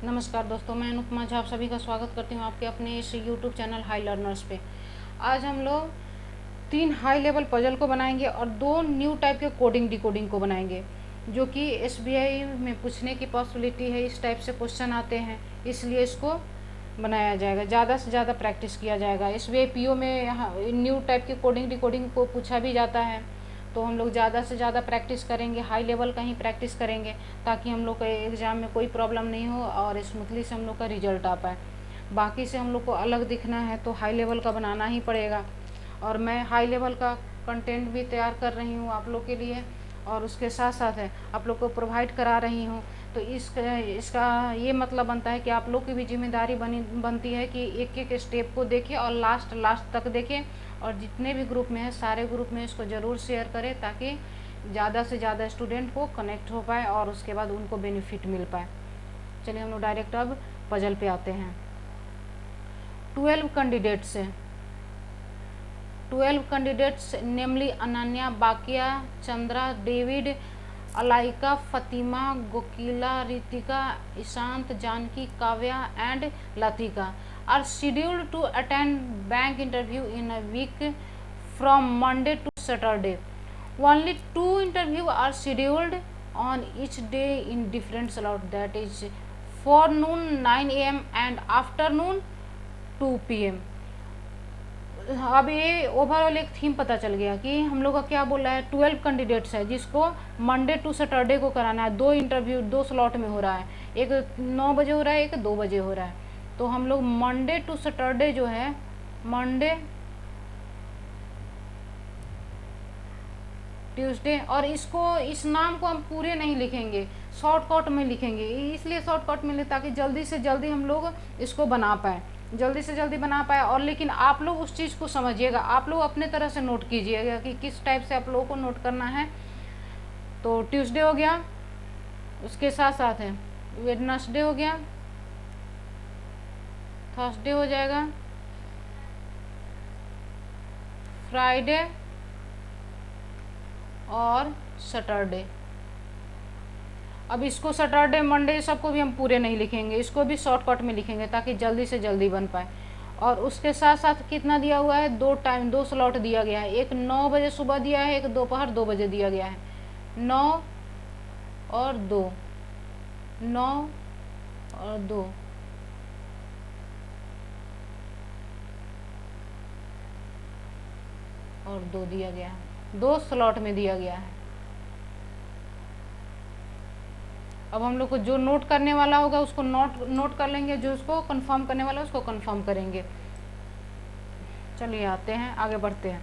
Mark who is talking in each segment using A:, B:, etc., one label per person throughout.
A: नमस्कार दोस्तों, मैं अनुपमा झा आप सभी का स्वागत करती हूँ आपके अपने इस यूट्यूब चैनल हाई लर्नर्स पे। आज हम लोग 3 हाई लेवल पजल को बनाएंगे और 2 न्यू टाइप के कोडिंग डिकोडिंग को बनाएंगे, जो कि एसबीआई में पूछने की पॉसिबिलिटी है। इस टाइप से क्वेश्चन आते हैं, इसलिए इसको बनाया जाएगा, ज़्यादा से ज़्यादा प्रैक्टिस किया जाएगा। एसबीआई पीओ में न्यू टाइप के कोडिंग डिकोडिंग को पूछा भी जाता है, तो हम लोग ज़्यादा से ज़्यादा प्रैक्टिस करेंगे, हाई लेवल का ही प्रैक्टिस करेंगे, ताकि हम लोग का एग्ज़ाम में कोई प्रॉब्लम नहीं हो और स्मूथली से हम लोग का रिजल्ट आ पाए। बाकी से हम लोग को अलग दिखना है तो हाई लेवल का बनाना ही पड़ेगा, और मैं हाई लेवल का कंटेंट भी तैयार कर रही हूँ आप लोग के लिए, और उसके साथ साथ है आप लोग को प्रोवाइड करा रही हूँ। तो इसका ये मतलब बनता है कि आप लोग की भी जिम्मेदारी बनती है कि एक एक स्टेप को देखें और लास्ट तक देखें, और जितने भी ग्रुप में है सारे ग्रुप में इसको ज़रूर शेयर करें, ताकि ज़्यादा से ज़्यादा स्टूडेंट को कनेक्ट हो पाए और उसके बाद उनको बेनिफिट मिल पाए। चलिए हम लोग डायरेक्ट अब पजल पे आते हैं। 12 कैंडिडेट्स हैं, 12 candidates namely Ananya, Bakiya, Chandra, David, Alaika, Fatima, Gokila, Ritika, Ishant, Janaki, Kavya and Latika are scheduled to attend bank interview in a week from Monday to Saturday. Only 2 interviews are scheduled on each day in different slots, that is forenoon 9 a.m. and afternoon 2 p.m. अब ये overall एक theme पता चल गया कि हम लोग का क्या बोल रहा है। 12 कैंडिडेट्स है जिसको मंडे टू सैटरडे को कराना है। 2 इंटरव्यू 2 स्लॉट में हो रहा है, एक 9 बजे हो रहा है, एक 2 बजे हो रहा है। तो हम लोग मंडे टू सैटरडे जो है, मंडे ट्यूसडे, और इसको इस नाम को हम पूरे नहीं लिखेंगे, शॉर्टकट में लिखेंगे। इसलिए शॉर्टकट में ताकि जल्दी से जल्दी हम लोग इसको बना पाए, जल्दी से जल्दी बना पाए। और लेकिन आप लोग उस चीज़ को समझिएगा, आप लोग अपने तरह से नोट कीजिएगा कि किस टाइप से आप लोगों को नोट करना है। तो ट्यूसडे हो गया, उसके साथ साथ है वेडनेसडे हो गया, थर्सडे हो जाएगा, फ्राइडे और सैटरडे। अब इसको सैटरडे मंडे सबको भी हम पूरे नहीं लिखेंगे, इसको भी शॉर्टकट में लिखेंगे ताकि जल्दी से जल्दी बन पाए। और उसके साथ साथ कितना दिया हुआ है, 2 स्लॉट दिया गया है। एक 9 बजे सुबह दिया है, एक दोपहर 2 बजे दिया गया है। 9 और 2, 9 और 2, और 2 दिया गया है, 2 स्लॉट में दिया गया है। अब हम लोग को जो नोट करने वाला होगा उसको नोट कर लेंगे, जो उसको कंफर्म करने वाला है उसको कंफर्म करेंगे। चलिए आते हैं, आगे बढ़ते हैं।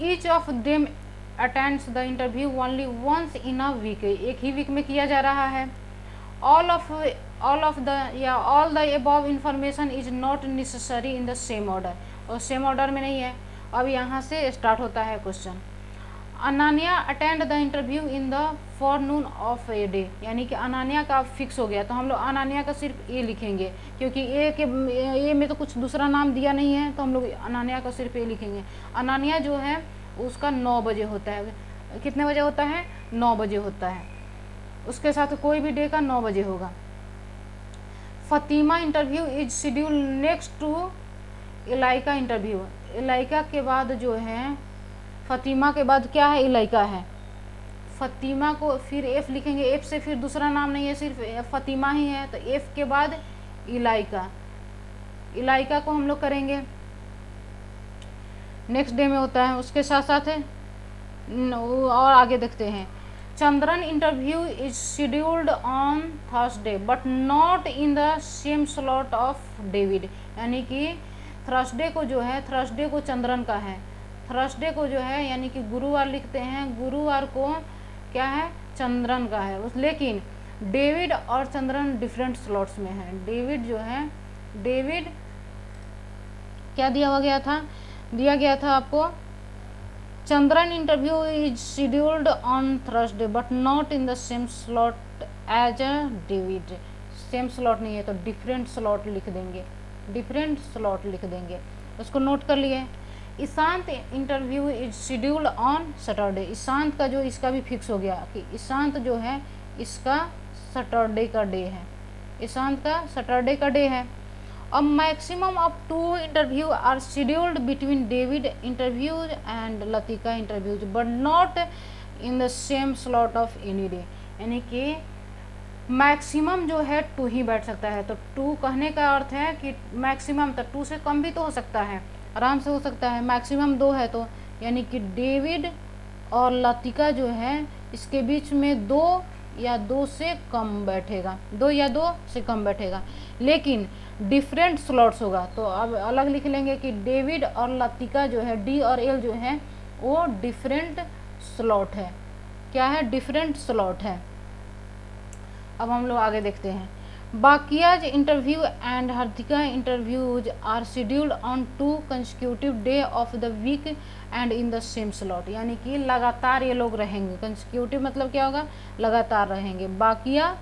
A: Each of them attends the interview only once in a week, एक ही वीक में किया जा रहा है। ऑल ऑफ द या all the above information is not necessary in the same order, और सेम ऑर्डर में नहीं है। अब यहाँ से स्टार्ट होता है question. Ananya attend the interview in the forenoon of a day, यानी कि अनान्या का फिक्स हो गया, तो हम लोग अनान्या का सिर्फ ए लिखेंगे, क्योंकि ए में तो कुछ दूसरा नाम दिया नहीं है, तो हम लोग अनान्या का सिर्फ ए लिखेंगे। अनान्या जो है उसका 9 बजे होता है। कितने बजे होता है? 9 बजे होता है। उसके साथ कोई भी डे का 9 बजे होगा। Fatima interview is schedule next to Elaika interview, Elaika के बाद जो है, फतिमा के बाद क्या है? इलाइका है। फतिमा को फिर एफ लिखेंगे, एफ से फिर दूसरा नाम नहीं है, सिर्फ फतिमा ही है, तो एफ के बाद इलाइका, इलाइका को हम लोग करेंगे, नेक्स्ट डे में होता है। उसके साथ साथ है और आगे देखते हैं। Chandran interview is scheduled on Thursday but not in the same slot of David, यानी कि थर्सडे को जो है, थर्सडे को चंद्रन का है, थर्सडे को जो है यानी कि गुरुवार लिखते हैं, गुरुवार को क्या है? चंद्रन का है। लेकिन डेविड और चंद्रन डिफरेंट स्लॉट्स में है। डेविड जो है, डेविड क्या दिया गया था आपको, Chandran interview is scheduled on Thursday but not in the same slot as a David, same slot नहीं है तो डिफरेंट स्लॉट लिख देंगे, डिफरेंट स्लॉट लिख देंगे। उसको नोट कर लिए। Ishant interview is scheduled on Saturday, Ishant का जो इसका भी फिक्स हो गया कि ईशांत जो है इसका सैटरडे का डे है, ईशांत का सैटरडे का डे है। A maximum of 2 interview are scheduled between David interviews and Latika interviews but not in the same slot of any day। यानी कि मैक्सिमम जो है 2 ही बैठ सकता है। तो 2 कहने का अर्थ है कि मैक्सिमम, तो 2 से कम भी तो हो सकता है, आराम से हो सकता है। मैक्सिमम 2 है तो यानी कि डेविड और लतिका जो है इसके बीच में 2 या 2 से कम बैठेगा, 2 या 2 से कम बैठेगा, लेकिन डिफरेंट स्लॉट्स होगा। तो अब अलग लिख लेंगे कि डेविड और लतिका जो है, डी और एल जो है वो डिफरेंट स्लॉट है। क्या है? डिफरेंट स्लॉट है। अब हम लोग आगे देखते हैं। Bakiya's interview and Hardika interviews are scheduled on 2 consecutive day of the week and in the same slot. यानी कि लगातार ये लोग रहेंगे। कंसेक्यूटिव मतलब क्या होगा? लगातार रहेंगे। बाकिया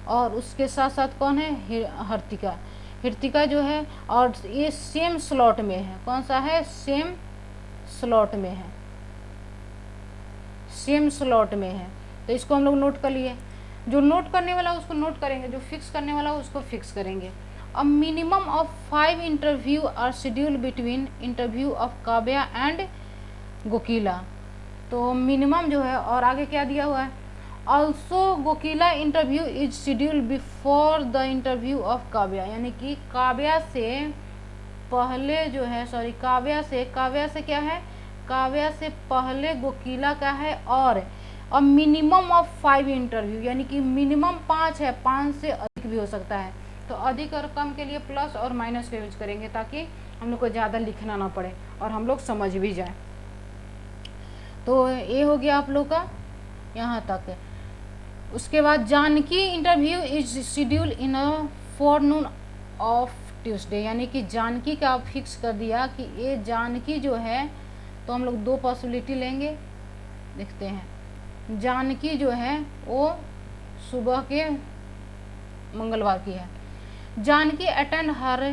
A: और उसके साथ साथ कौन है? हार्दिका। हार्दिका जो है और ये सेम स्लॉट में है। कौन सा है? सेम स्लॉट में है, सेम स्लॉट में है। तो इसको हम लोग नोट कर लिए। जो नोट करने वाला उसको नोट करेंगे, जो फिक्स करने वाला उसको फिक्स करेंगे। A minimum of 5 interview are schedule between interview of Kavya and Gokila. तो मिनिमम जो है, और आगे क्या दिया हुआ है? Also Gokila interview is schedule before the interview of Kavya. यानी कि काव्या से पहले जो है, सॉरी काव्या से क्या है? काव्या से पहले गोकीला का है। और मिनिमम ऑफ 5 इंटरव्यू, यानी कि मिनिमम 5 है, 5 से अधिक भी हो सकता है। तो अधिक और कम के लिए प्लस और माइनस का यूज करेंगे ताकि हम लोग को ज़्यादा लिखना ना पड़े और हम लोग समझ भी जाए। तो ये हो गया आप लोग का यहाँ तक। उसके बाद Janaki interview is schedule in a forenoon of Tuesday. यानी कि जानकी का आप फिक्स कर दिया कि ये जानकी जो है, तो हम लोग 2 पॉसिबिलिटी लेंगे, देखते हैं। जानकी जो है वो सुबह के मंगलवार की है। Janaki attend her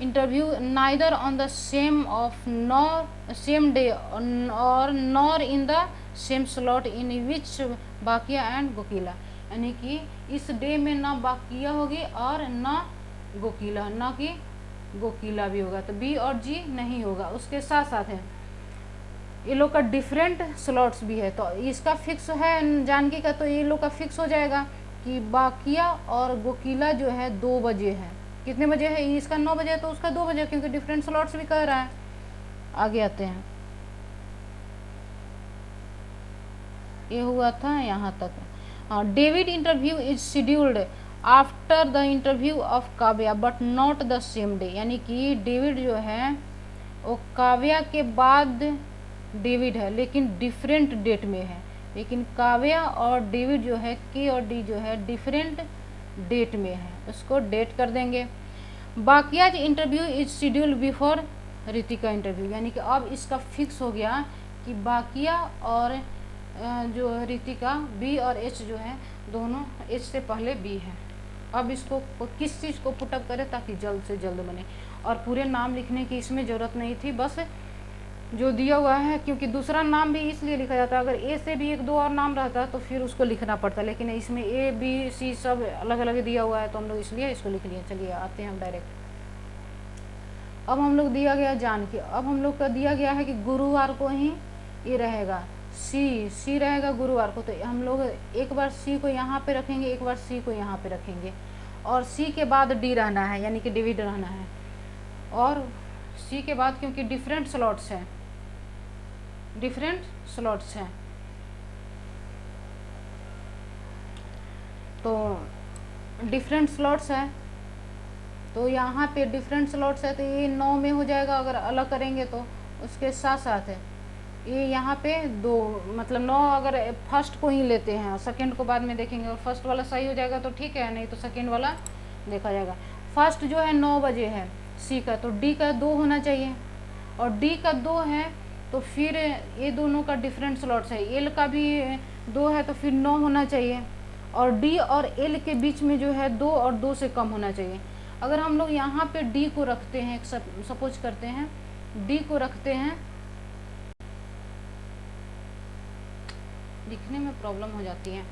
A: interview neither on the same of nor same day और nor in the same slot in which Bakiya and Gokila. यानी कि इस डे में ना बाकिया होगी और ना गोकीला, ना कि गोकीला भी होगा। तो बी और जी नहीं होगा। उसके साथ साथ है ये लोग का डिफरेंट स्लॉट्स भी है। तो इसका फिक्स है जानकी का, तो ये लोग का फिक्स हो जाएगा कि बाकिया और गोकीला जो है 2 बजे है। कितने बजे है? इसका 9 बजे है तो उसका 2 बजे, क्योंकि डिफरेंट स्लॉट्स भी कह रहा है। आगे आते हैं। ये हुआ था यहाँ तक। David interview is scheduled after the interview of Kavya but not the same day. यानी कि डेविड जो है वो काव्या के बाद डेविड है, लेकिन डिफरेंट डेट में है। लेकिन काव्या और डेविड जो है, के और डी जो है डिफरेंट डेट में है, उसको डेट कर देंगे। Bakiya's interview is schedule before Ritika interview. यानी कि अब इसका फिक्स हो गया कि बाकिया और जो रितिका, बी और एच जो है दोनों, एच से पहले बी है। अब इसको किस चीज़ को पुटअप करें ताकि जल्द से जल्द बने। और पूरे नाम लिखने की इसमें ज़रूरत नहीं थी, बस जो दिया हुआ है, क्योंकि दूसरा नाम भी इसलिए लिखा जाता है, अगर ए से भी 1-2 और नाम रहता तो फिर उसको लिखना पड़ता, लेकिन इसमें ए बी सी सब अलग अलग दिया हुआ है तो हम लोग इसलिए इसको लिख लिए। चलिए आते हैं हम डायरेक्ट। अब हम लोग दिया गया जानकी। अब हम लोग का दिया गया है कि गुरुवार को ही ये रहेगा, सी रहेगा गुरुवार को। तो हम लोग एक बार सी को यहाँ पे रखेंगे, एक बार सी को यहाँ पे रखेंगे, और सी के बाद डी रहना है, यानी कि डेविड रहना है। और सी के बाद, क्योंकि डिफरेंट स्लॉट्स हैं, डिफरेंट स्लॉट्स हैं, तो डिफरेंट स्लॉट्स है, तो यहाँ पे डिफरेंट स्लॉट्स है, तो ये 9 में हो जाएगा अगर अलग करेंगे तो। उसके साथ साथ है ये यहाँ पे 2, मतलब 9 अगर फर्स्ट को ही लेते हैं और सेकंड को बाद में देखेंगे, और फर्स्ट वाला सही हो जाएगा तो ठीक है, नहीं तो सेकंड वाला देखा जाएगा। फर्स्ट जो है 9 बजे है सी का, तो डी का 2 होना चाहिए, और डी का 2 है तो फिर ये दोनों का डिफरेंट स्लॉट्स है। एल का भी 2 है तो फिर 9 होना चाहिए, और डी और एल के बीच में जो है 2 और 2 से कम होना चाहिए। अगर हम लोग यहाँ पे डी को रखते हैं, सपोज करते हैं डी को रखते हैं, लिखने में प्रॉब्लम हो जाती है।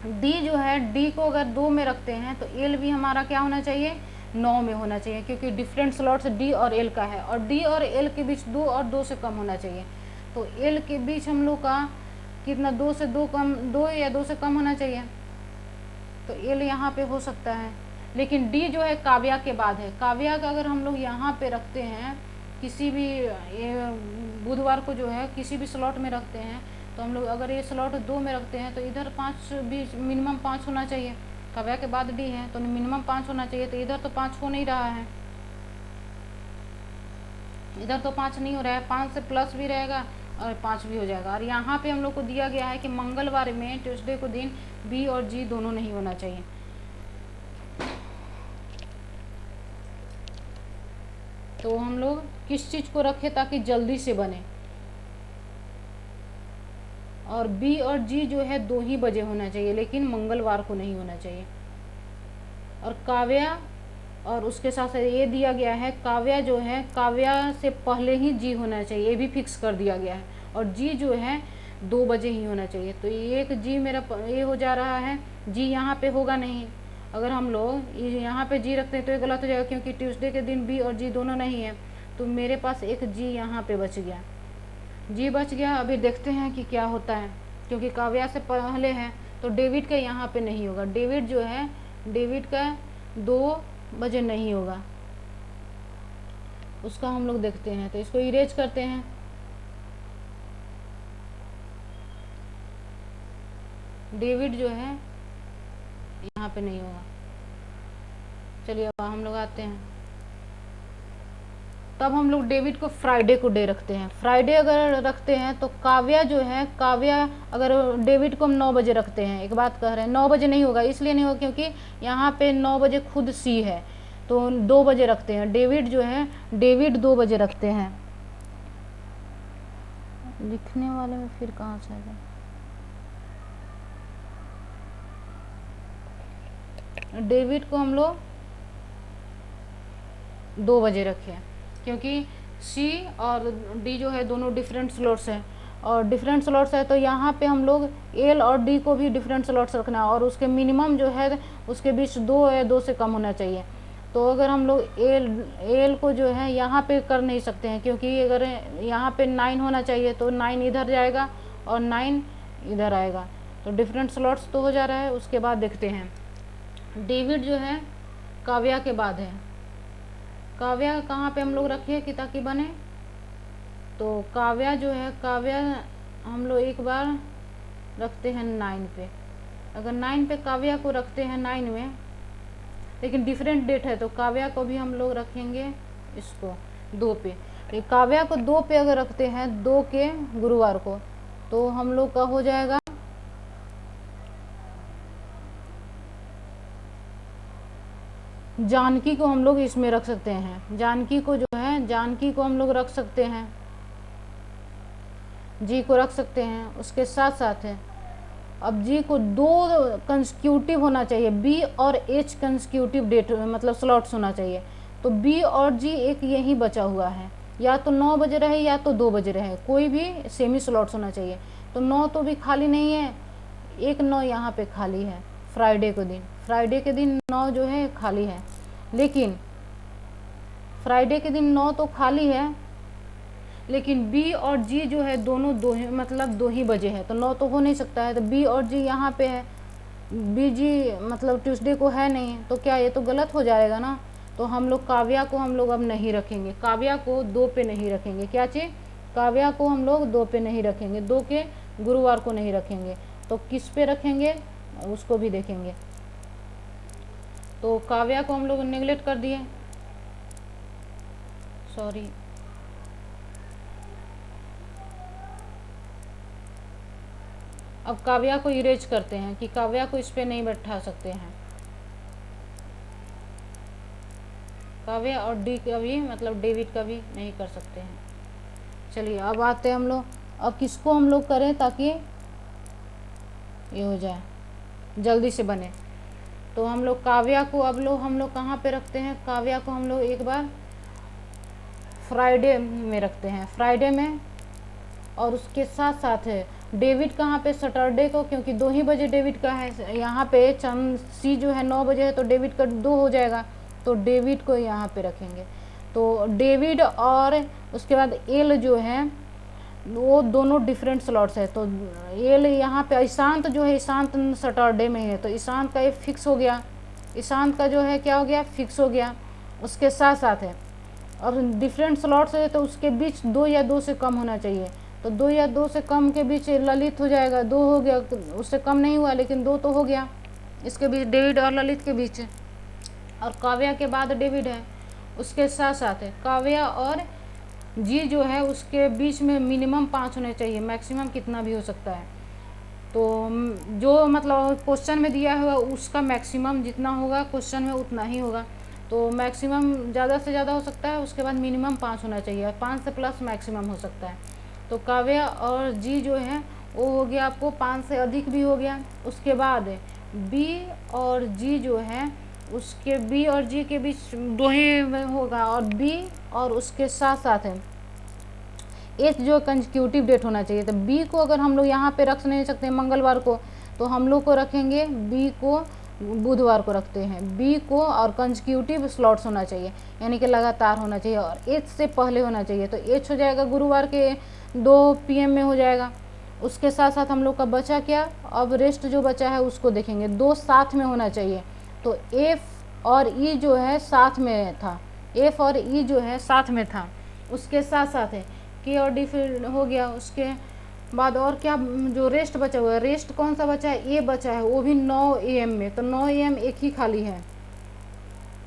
A: डी जो है, डी को अगर 2 में रखते हैं तो एल भी हमारा क्या होना चाहिए, 9 में होना चाहिए, क्योंकि डिफरेंट स्लॉट्स डी और एल का है, और डी और एल के बीच 2 और 2 से कम होना चाहिए। तो एल के बीच हम लोग का कितना, 2 से 2 कम, 2 या 2 से कम होना चाहिए, तो एल यहाँ पे हो सकता है। लेकिन डी जो है काव्या के बाद है, काव्या का अगर हम लोग यहाँ पे रखते हैं किसी भी बुधवार को जो है किसी भी स्लॉट में रखते हैं, तो हम लोग अगर ये स्लॉट 2 में रखते हैं तो इधर 5 भी, मिनिमम 5 होना चाहिए। काव्या के बाद डी है तो मिनिमम 5 होना चाहिए, तो इधर तो 5 हो नहीं रहा है, इधर तो 5 नहीं हो रहा है, 5 से प्लस भी रहेगा और 5 भी हो जाएगा। और यहाँ पे हम लोग को दिया गया है कि मंगलवार में, ट्यूसडे को दिन बी और जी दोनों नहीं होना चाहिए। तो हम लोग किस चीज़ को रखें ताकि जल्दी से बने, और बी और जी जो है 2 ही बजे होना चाहिए, लेकिन मंगलवार को नहीं होना चाहिए। और काव्या, और उसके साथ ये दिया गया है काव्या जो है, काव्या से पहले ही जी होना चाहिए, ये भी फिक्स कर दिया गया है, और जी जो है 2 बजे ही होना चाहिए। तो एक जी मेरा ये हो जा रहा है, जी यहाँ पे होगा नहीं। अगर हम लोग यहाँ पे जी रखते हैं तो ये गलत हो जाएगा, क्योंकि ट्यूसडे के दिन बी और जी दोनों नहीं है, तो मेरे पास एक जी यहाँ पे बच गया, जी बच गया। अभी देखते हैं कि क्या होता है, क्योंकि काव्या से पहले है, तो डेविड का यहाँ पे नहीं होगा, डेविड जो है, डेविड का 2 बजे नहीं होगा, उसका हम लोग देखते हैं। तो इसको इरेज करते हैं, डेविड जो है यहाँ पे नहीं होगा। चलिए अब हम लोग आते हैं, तब हम लोग डेविड को फ्राइडे को डे रखते हैं। फ्राइडे अगर रखते हैं तो काव्या जो है, काव्या अगर डेविड को हम 9 बजे रखते हैं, एक बात कह रहे हैं 9 बजे नहीं होगा, इसलिए नहीं होगा क्योंकि यहाँ पे 9 बजे खुद सी है, तो 2 बजे रखते हैं। डेविड जो है, डेविड 2 बजे रखते हैं। लिखने वाले में फिर कहाँ से आएगा, डेविड को हम लोग 2 बजे रखें, क्योंकि सी और डी जो है दोनों डिफरेंट स्लॉट्स हैं, और डिफरेंट स्लॉट्स है तो यहाँ पे हम लोग एल और डी को भी डिफरेंट स्लॉट्स रखना है, और उसके मिनिमम जो है उसके बीच 2 या 2 से कम होना चाहिए। तो अगर हम लोग एल को जो है यहाँ पे कर नहीं सकते हैं, क्योंकि अगर यहाँ पे 9 होना चाहिए तो 9 इधर जाएगा और 9 इधर आएगा, तो डिफरेंट स्लॉट्स तो हो जा रहा है। उसके बाद देखते हैं, डेविड जो है काव्या के बाद है, काव्या कहाँ पे हम लोग रखे कि ताकि बने, तो काव्या जो है, काव्या हम लोग एक बार रखते हैं 9 पे। अगर 9 पे काव्या को रखते हैं 9 में, लेकिन डिफरेंट डेट है, तो काव्या को भी हम लोग रखेंगे इसको 2 पे। तो काव्या को 2 पे अगर रखते हैं 2 के गुरुवार को, तो हम लोग का हो जाएगा जानकी को हम लोग इसमें रख सकते हैं, जानकी को जो है, जानकी को हम लोग रख सकते हैं, जी को रख सकते हैं। उसके साथ साथ है, अब जी को 2 कंसेक्यूटिव होना चाहिए, बी और एच कंसेक्यूटिव डेट मतलब स्लॉट्स होना चाहिए। तो बी और जी एक यही बचा हुआ है, या तो 9 बजे रहे या तो 2 बजे रहे, कोई भी सेमी स्लॉट्स होना चाहिए। तो 9 तो भी खाली नहीं है, एक 9 यहाँ पे खाली है फ्राइडे को दिन, फ्राइडे के दिन 9 जो है खाली है, लेकिन फ्राइडे के दिन 9 तो खाली है, लेकिन बी और जी जो है दोनों 2 ही, मतलब 2 ही बजे है, तो 9 तो हो नहीं सकता है। तो बी और जी यहाँ पे है, बी जी मतलब ट्यूसडे को है नहीं, तो क्या ये तो गलत हो जाएगा ना। तो हम लोग काव्या को हम लोग अब नहीं रखेंगे, काव्या को 2 पे नहीं रखेंगे, क्या चीज़, काव्या को हम लोग 2 पे नहीं रखेंगे, 2 के गुरुवार को नहीं रखेंगे, तो किस पे रखेंगे उसको भी देखेंगे। तो काव्या को हम लोग नेगलेक्ट कर दिए, सॉरी, अब काव्या को इरेज करते हैं कि काव्या को इस पे नहीं बैठा सकते हैं, काव्या और डी का भी मतलब डेविड का भी नहीं कर सकते हैं। चलिए अब आते हैं हम लोग, अब किसको हम लोग करें ताकि ये हो जाए, जल्दी से बने। तो हम लोग काव्या को अब लोग हम लोग कहाँ पे रखते हैं, काव्या को हम लोग एक बार फ्राइडे में रखते हैं, फ्राइडे में, और उसके साथ साथ है डेबिट कहाँ पे, सैटरडे को, क्योंकि 2 ही बजे डेबिट का है। यहाँ पे सी जो है 9 बजे है तो डेबिट का 2 हो जाएगा, तो डेबिट को यहाँ पे रखेंगे। तो डेबिट और उसके बाद एल जो है वो दोनों डिफरेंट स्लॉट्स है। तो एल यहाँ पे ईशांत जो है, ईशांत सैटरडे में है तो ईशांत का ये फिक्स हो गया, ईशांत का जो है क्या हो गया, फिक्स हो गया। उसके साथ साथ है और डिफरेंट स्लॉट्स है तो उसके बीच 2 या 2 से कम होना चाहिए। तो 2 या 2 से कम के बीच ललित हो जाएगा, 2 हो गया, उससे कम नहीं हुआ लेकिन 2 तो हो गया इसके बीच, डेविड और ललित के बीच। और काव्या के बाद डेविड है, उसके साथ साथ है काव्या और जी जो है उसके बीच में मिनिमम 5 होने चाहिए, मैक्सिमम कितना भी हो सकता है। तो जो मतलब क्वेश्चन में दिया हुआ उसका मैक्सिमम जितना होगा क्वेश्चन में उतना ही होगा। तो मैक्सिमम ज़्यादा से ज़्यादा हो सकता है, उसके बाद मिनिमम 5 होना चाहिए और 5 से प्लस मैक्सिमम हो सकता है। तो काव्या और जी जो है वो हो गया आपको 5 से अधिक भी हो गया। उसके बाद बी और जी जो है उसके बी और जी के बीच 2 ही में होगा, और बी और उसके साथ साथ है एच जो कंसेक्यूटिव डेट होना चाहिए। तो बी को अगर हम लोग यहाँ पे रख नहीं सकते मंगलवार को, तो हम लोग को रखेंगे बी को बुधवार को रखते हैं बी को, और कंसेक्यूटिव स्लॉट्स होना चाहिए यानी कि लगातार होना चाहिए, और एच से पहले होना चाहिए। तो एच हो जाएगा गुरुवार के 2 PM में हो जाएगा। उसके साथ साथ हम लोग का बचा क्या, अब रेस्ट जो बचा है उसको देखेंगे, 2 साथ में होना चाहिए। तो एफ और ई जो है साथ में था, एफ और ई जो है साथ में था। उसके साथ साथ है के और डी फिर हो गया। उसके बाद और क्या जो रेस्ट बचा हुआ है, रेस्ट कौन सा बचा है, ए बचा है, वो भी 9 AM में। तो 9 AM एक ही खाली है,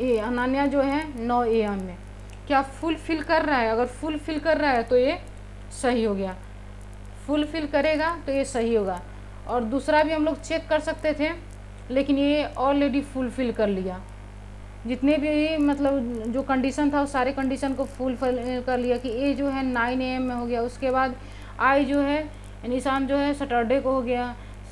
A: ए अनन्या जो है 9 AM में क्या फुलफिल कर रहा है। अगर फुलफिल कर रहा है तो ये सही हो गया, फुलफिल करेगा तो ये सही होगा। और दूसरा भी हम लोग चेक कर सकते थे लेकिन ये ऑलरेडी फुलफिल कर लिया, जितने भी मतलब जो कंडीशन था वो सारे कंडीशन को फुलफिल कर लिया कि ए जो है 9 AM में हो गया। उसके बाद आई जो है निशान जो है सैटरडे को हो गया।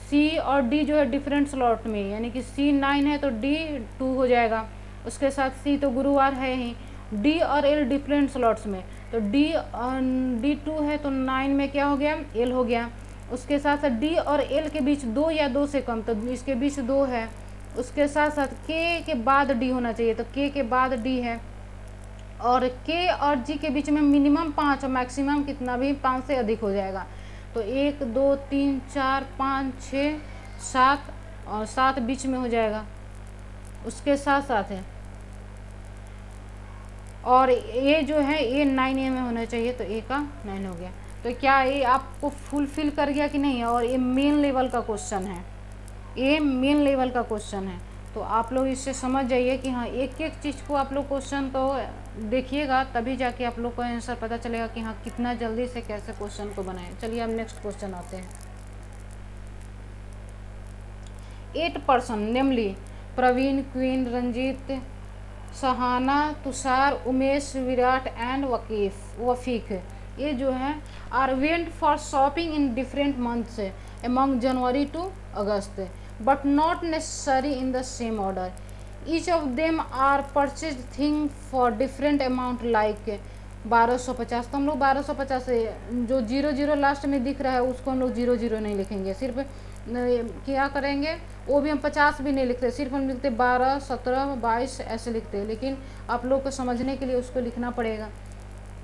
A: सी और डी जो है डिफरेंट स्लॉट में, यानी कि सी 9 है तो डी 2 हो जाएगा। उसके साथ सी तो गुरुवार है ही। डी और एल डिफरेंट स्लॉट्स में, तो डी 2 है तो 9 में क्या हो गया, एल हो गया। उसके साथ साथ डी और एल के बीच 2 या 2 से कम, तो इसके बीच 2 है। उसके साथ साथ के बाद डी होना चाहिए, तो के बाद डी है। और के और जी के बीच में मिनिमम 5 और मैक्सिमम कितना भी 5 से अधिक हो जाएगा। तो 1 2 3 4 5 6 7 और 7 बीच में हो जाएगा। उसके साथ साथ है और ए जो है ए 9 AM में होना चाहिए, तो ए का 9 हो गया। तो क्या ये आपको फुलफिल कर गया कि नहीं, और ये मेन लेवल का क्वेश्चन है, ये मेन लेवल का क्वेश्चन है। तो आप लोग इससे समझ जाइए कि हाँ एक एक चीज़ को आप लोग क्वेश्चन को देखिएगा तभी जाके आप लोग को आंसर पता चलेगा कि हाँ कितना जल्दी से कैसे क्वेश्चन को बनाएं। चलिए अब नेक्स्ट क्वेश्चन आते हैं। 8 person namely Praveen, Queen, Ranjit, Sahana, Tushar, Umesh, Virat and Wafiq, ये जो है are went for shopping in different months among January to August, but not necessary in the same order. Each of them are purchased things for different amount like 1250। तो हम लोग 1250 से जो 00 last में दिख रहा है उसको हम लोग 00 नहीं लिखेंगे, सिर्फ क्या करेंगे, वो भी हम 50 भी नहीं लिखते, सिर्फ हम लिखते 12 17 22 ऐसे लिखते हैं। लेकिन आप लोग को समझने के लिए उसको लिखना पड़ेगा।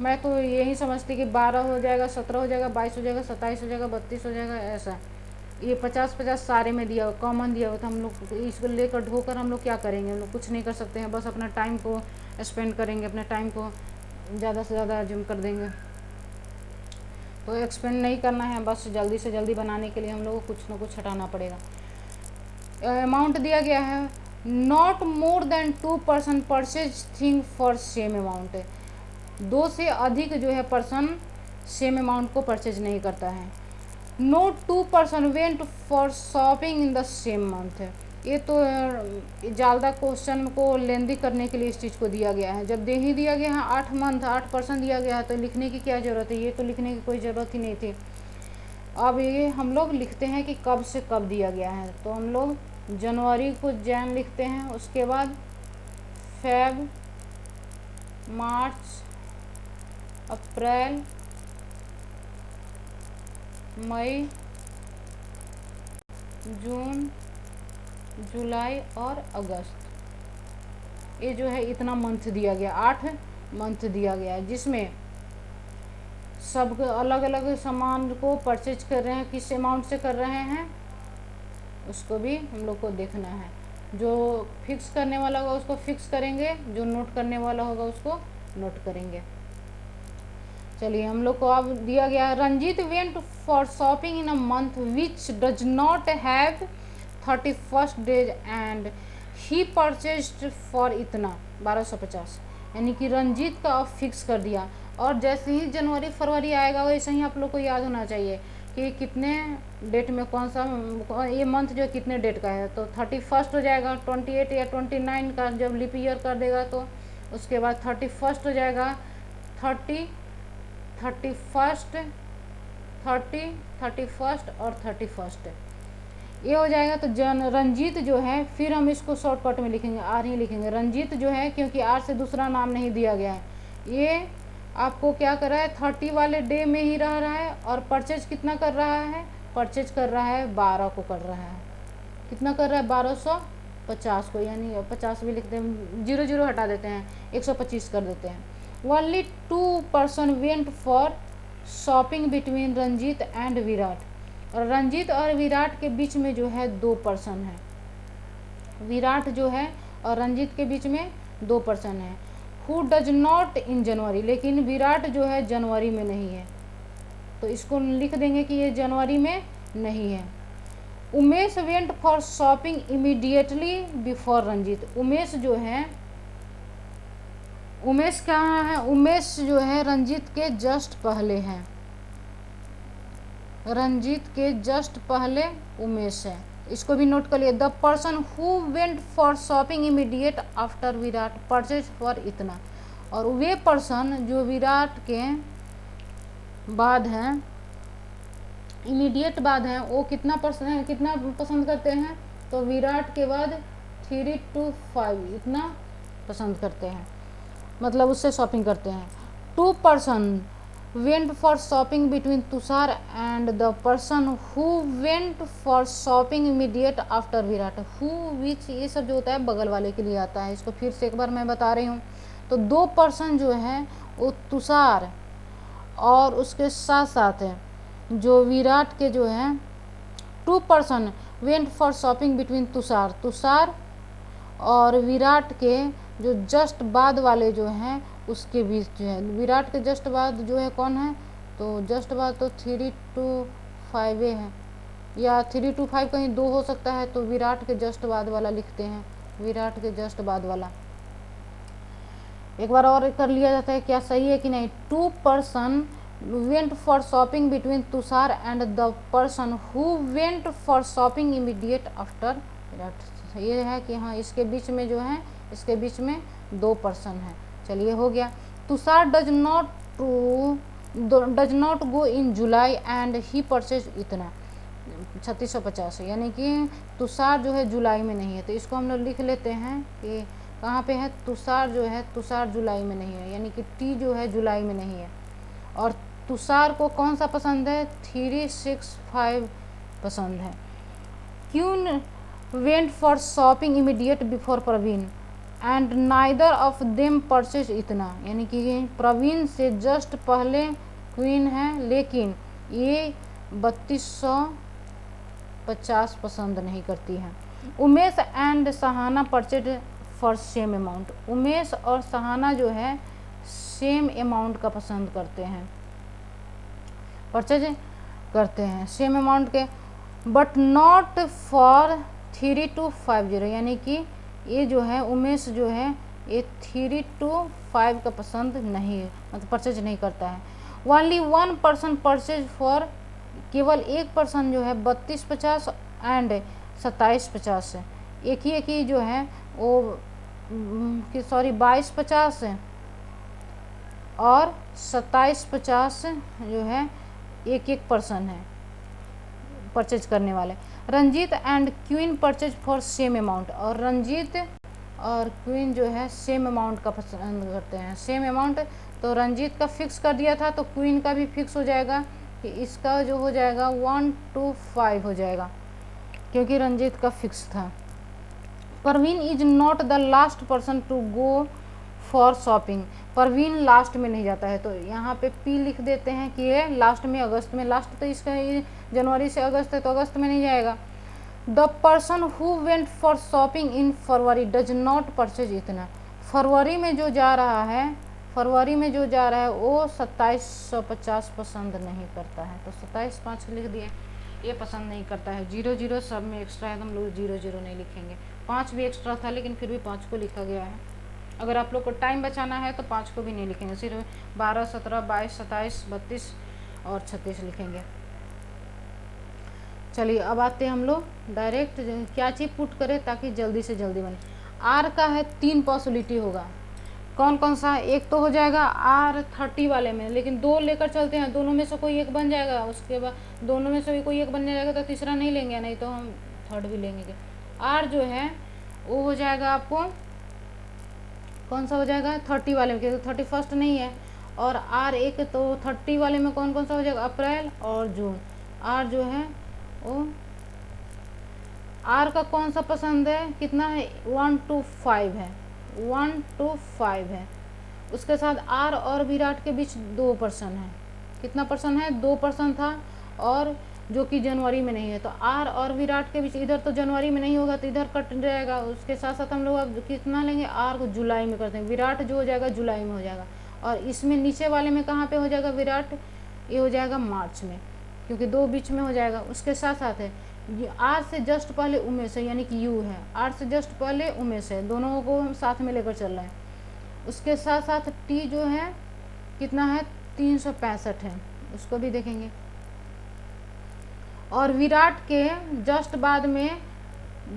A: मैं तो यही समझती कि 12 हो जाएगा, 17 हो जाएगा, 22 हो जाएगा, 27 हो जाएगा, 32 हो जाएगा, ऐसा। ये 50-50 सारे में दिया हुआ, कॉमन दिया हुआ था। हम लोग इसको लेकर ढोकर हम लोग क्या करेंगे, हम लोग कुछ नहीं कर सकते हैं, बस अपना टाइम को स्पेंड करेंगे, अपने टाइम को ज़्यादा से ज़्यादा जूम कर देंगे। तो एक्सपेंड नहीं करना है, बस जल्दी से जल्दी बनाने के लिए हम लोग को कुछ ना कुछ हटाना पड़ेगा। अमाउंट दिया गया है not more than 2 person purchase thing for same amount, 2 से अधिक जो है पर्सन सेम अमाउंट को परचेज नहीं करता है। No 2 person went for shopping in the same month, ये तो ज़्यादा क्वेश्चन को लेंदी करने के लिए इस चीज़ को दिया गया है। जब दे ही दिया गया है 8 मंथ 8 पर्सन दिया गया है तो लिखने की क्या ज़रूरत है, ये तो लिखने की कोई ज़रूरत ही नहीं थी। अब ये हम लोग लिखते हैं कि कब से कब दिया गया है, तो हम लोग जनवरी को जैन लिखते हैं, उसके बाद फेब, मार्च, अप्रैल, मई, जून, जुलाई और अगस्त, ये जो है इतना मंथ दिया गया, 8 मंथ दिया गया है, जिसमें सब अलग अलग सामान को परचेज कर रहे हैं, किस अमाउंट से कर रहे हैं उसको भी हम लोग को देखना है। जो फिक्स करने वाला होगा उसको फिक्स करेंगे, जो नोट करने वाला होगा उसको नोट करेंगे। चलिए, हम लोग को अब दिया गया, Ranjit went for shopping in a month which does not have 31st days and he purchased for इतना 1250, यानी कि रंजीत का अब फिक्स कर दिया। और जैसे ही जनवरी फरवरी आएगा वैसे ही आप लोग को याद होना चाहिए कि कितने डेट में कौन सा ये मंथ जो कितने डेट का है। तो 31st हो जाएगा, 28 या 29 का जब लीप ईयर कर देगा तो उसके बाद 31st हो जाएगा, 30, 31st, 30, 31st और 31st, ये हो जाएगा। तो रंजीत जो है, फिर हम इसको शॉर्टकट में लिखेंगे, आर ही लिखेंगे। रंजीत जो है, क्योंकि आर से दूसरा नाम नहीं दिया गया है, ये आपको क्या कर रहा है, 30 वाले डे में ही रह रहा है। और परचेज कितना कर रहा है, परचेज कर रहा है 12 को कर रहा है। कितना कर रहा है, 1250 को, यानी 50 भी लिखते हैं, 0 हटा देते हैं, 125 कर देते हैं। Only 2 person went for shopping between Ranjit and Virat. और रंजीत और विराट के बीच में जो है 2 पर्सन है, विराट जो है और रंजीत के बीच में 2 पर्सन है। हु डज नॉट इन जनवरी, लेकिन विराट जो है जनवरी में नहीं है, तो इसको लिख देंगे कि ये जनवरी में नहीं है। Umesh went for shopping immediately before Ranjit. Umesh जो है, उमेश कहाँ है, उमेश जो है रंजीत के जस्ट पहले है, रंजीत के जस्ट पहले उमेश है। इसको भी नोट कर लिए। The person who went for shopping immediate after Virat purchase for इतना। और वे पर्सन जो विराट के बाद हैं, इमीडिएट बाद हैं, वो कितना पसंद करते हैं, तो विराट के बाद 3 to 5 इतना पसंद करते हैं, मतलब उससे शॉपिंग करते हैं। 2 person went for shopping between Tushar and the person who went for shopping immediate after Virat. who which ये सब जो होता है बगल वाले के लिए आता है, इसको फिर से एक बार मैं बता रही हूँ। तो 2 पर्सन जो है वो तुषार और उसके साथ साथ है जो विराट के जो है 2 person went for shopping between Tushar और विराट के जो जस्ट बाद वाले जो हैं उसके बीच जो है, विराट के जस्ट बाद जो है कौन है, तो जस्ट बाद तो 3 to 5 है, या 3 to 5 कहीं 2 हो सकता है, तो विराट के जस्ट बाद वाला लिखते हैं, विराट के जस्ट बाद वाला। एक बार और कर लिया जाता है, क्या सही है कि नहीं। 2 person went for shopping between Tushar and the person who went for shopping immediate after Virat. ये है कि हाँ, इसके बीच में जो है, इसके बीच में 2 पर्सन है। चलिए, हो गया। Tushar does not go in July and he purchase इतना 3650, यानी कि तुषार जो है जुलाई में नहीं है, तो इसको हम लोग लिख लेते हैं कि कहाँ पे है, तुषार जो है, तुषार जुलाई में नहीं है, यानी कि टी जो है जुलाई में नहीं है। और तुषार को कौन सा पसंद है, 365 पसंद है। Queen went for shopping immediate before Praveen and neither of them purchase इतना, यानी कि प्रवीण से जस्ट पहले क्वीन है, लेकिन ये 3250 पसंद नहीं करती है। Umesh and Sahana purchase for same amount. Umesh और सहाना जो है सेम अमाउंट का पसंद करते हैं, परचेज करते हैं सेम अमाउंट के, बट नॉट फॉर 3250, यानी कि ये जो है उमेश जो है ये 3 to 5 का पसंद नहीं है, मतलब परचेज नहीं करता है। ओनली 1 पर्सन परचेज फॉर, केवल एक पर्सन जो है 3250 एंड 2750 है, एक ही जो है वो 2250 और 2750 जो है एक पर्सन है परचेज करने वाले। Ranjit and Queen purchase for same amount, और रंजीत और क्वीन जो है सेम अमाउंट का पसंद करते हैं, सेम अमाउंट। तो रंजीत का फिक्स कर दिया था, तो क्वीन का भी फिक्स हो जाएगा कि इसका जो हो जाएगा 1 to 5 हो जाएगा। क्योंकि रंजीत का फिक्स था। Parveen is not the last person to go for shopping. Parveen last में नहीं जाता है, तो यहाँ पे पी लिख देते हैं कि ये लास्ट में, अगस्त में। लास्ट तो इसका ये जनवरी से अगस्त है, तो अगस्त में नहीं जाएगा। The person who went for shopping in February does not purchase इतना। फरवरी में जो जा रहा है, वो 2750 पसंद नहीं करता है, तो 27,5 लिख दिए। ये पसंद नहीं करता है। 00 सब में एक्स्ट्रा है, तो हम लोग 00 नहीं लिखेंगे। 5 भी एक्स्ट्रा था, लेकिन फिर भी 5 को लिखा गया है। अगर आप लोग को टाइम बचाना है तो 5 को भी नहीं लिखेंगे, सिर्फ 12, 17, 22, 27, 32 और 36 लिखेंगे। चलिए अब आते हैं हम लोग डायरेक्ट क्या चीज़ पुट करें ताकि जल्दी से जल्दी बने। आर का है 3 पॉसिबिलिटी होगा। कौन कौन सा? एक तो हो जाएगा आर 30 वाले में, लेकिन 2 लेकर चलते हैं, दोनों में से कोई एक बन जाएगा। उसके बाद दोनों में से कोई एक बन जाएगा तो तीसरा नहीं लेंगे, नहीं तो हम थर्ड भी लेंगे। आर जो है वो हो जाएगा आपको कौन सा हो जाएगा? 30 वाले में, क्योंकि 31 नहीं है। और आर एक तो 30 वाले में कौन कौन सा हो जाएगा? अप्रैल और जून। आर जो है वो आर का कौन सा पसंद है? कितना है? 1 to 5 है, 1 to 5 है। उसके साथ आर और विराट के बीच 2% है। कितना परसेंट है? 2% था, और जो कि जनवरी में नहीं है। तो आर और विराट के बीच, इधर तो जनवरी में नहीं होगा तो इधर कट जाएगा। उसके साथ साथ हम लोग अब कितना लेंगे? आर को जुलाई में करते हैं। विराट जो हो जाएगा जुलाई में हो जाएगा। और इसमें नीचे वाले में कहाँ पे हो जाएगा विराट? ये हो जाएगा मार्च में, क्योंकि 2 बीच में हो जाएगा। उसके साथ साथ है आर से जस्ट पहले उमेश है, यानी कि यू है। आर से जस्ट पहले उमेश है, दोनों को हम साथ में लेकर चल रहे हैं। उसके साथ साथ टी जो है कितना है? 365 है, उसको भी देखेंगे। और विराट के जस्ट बाद में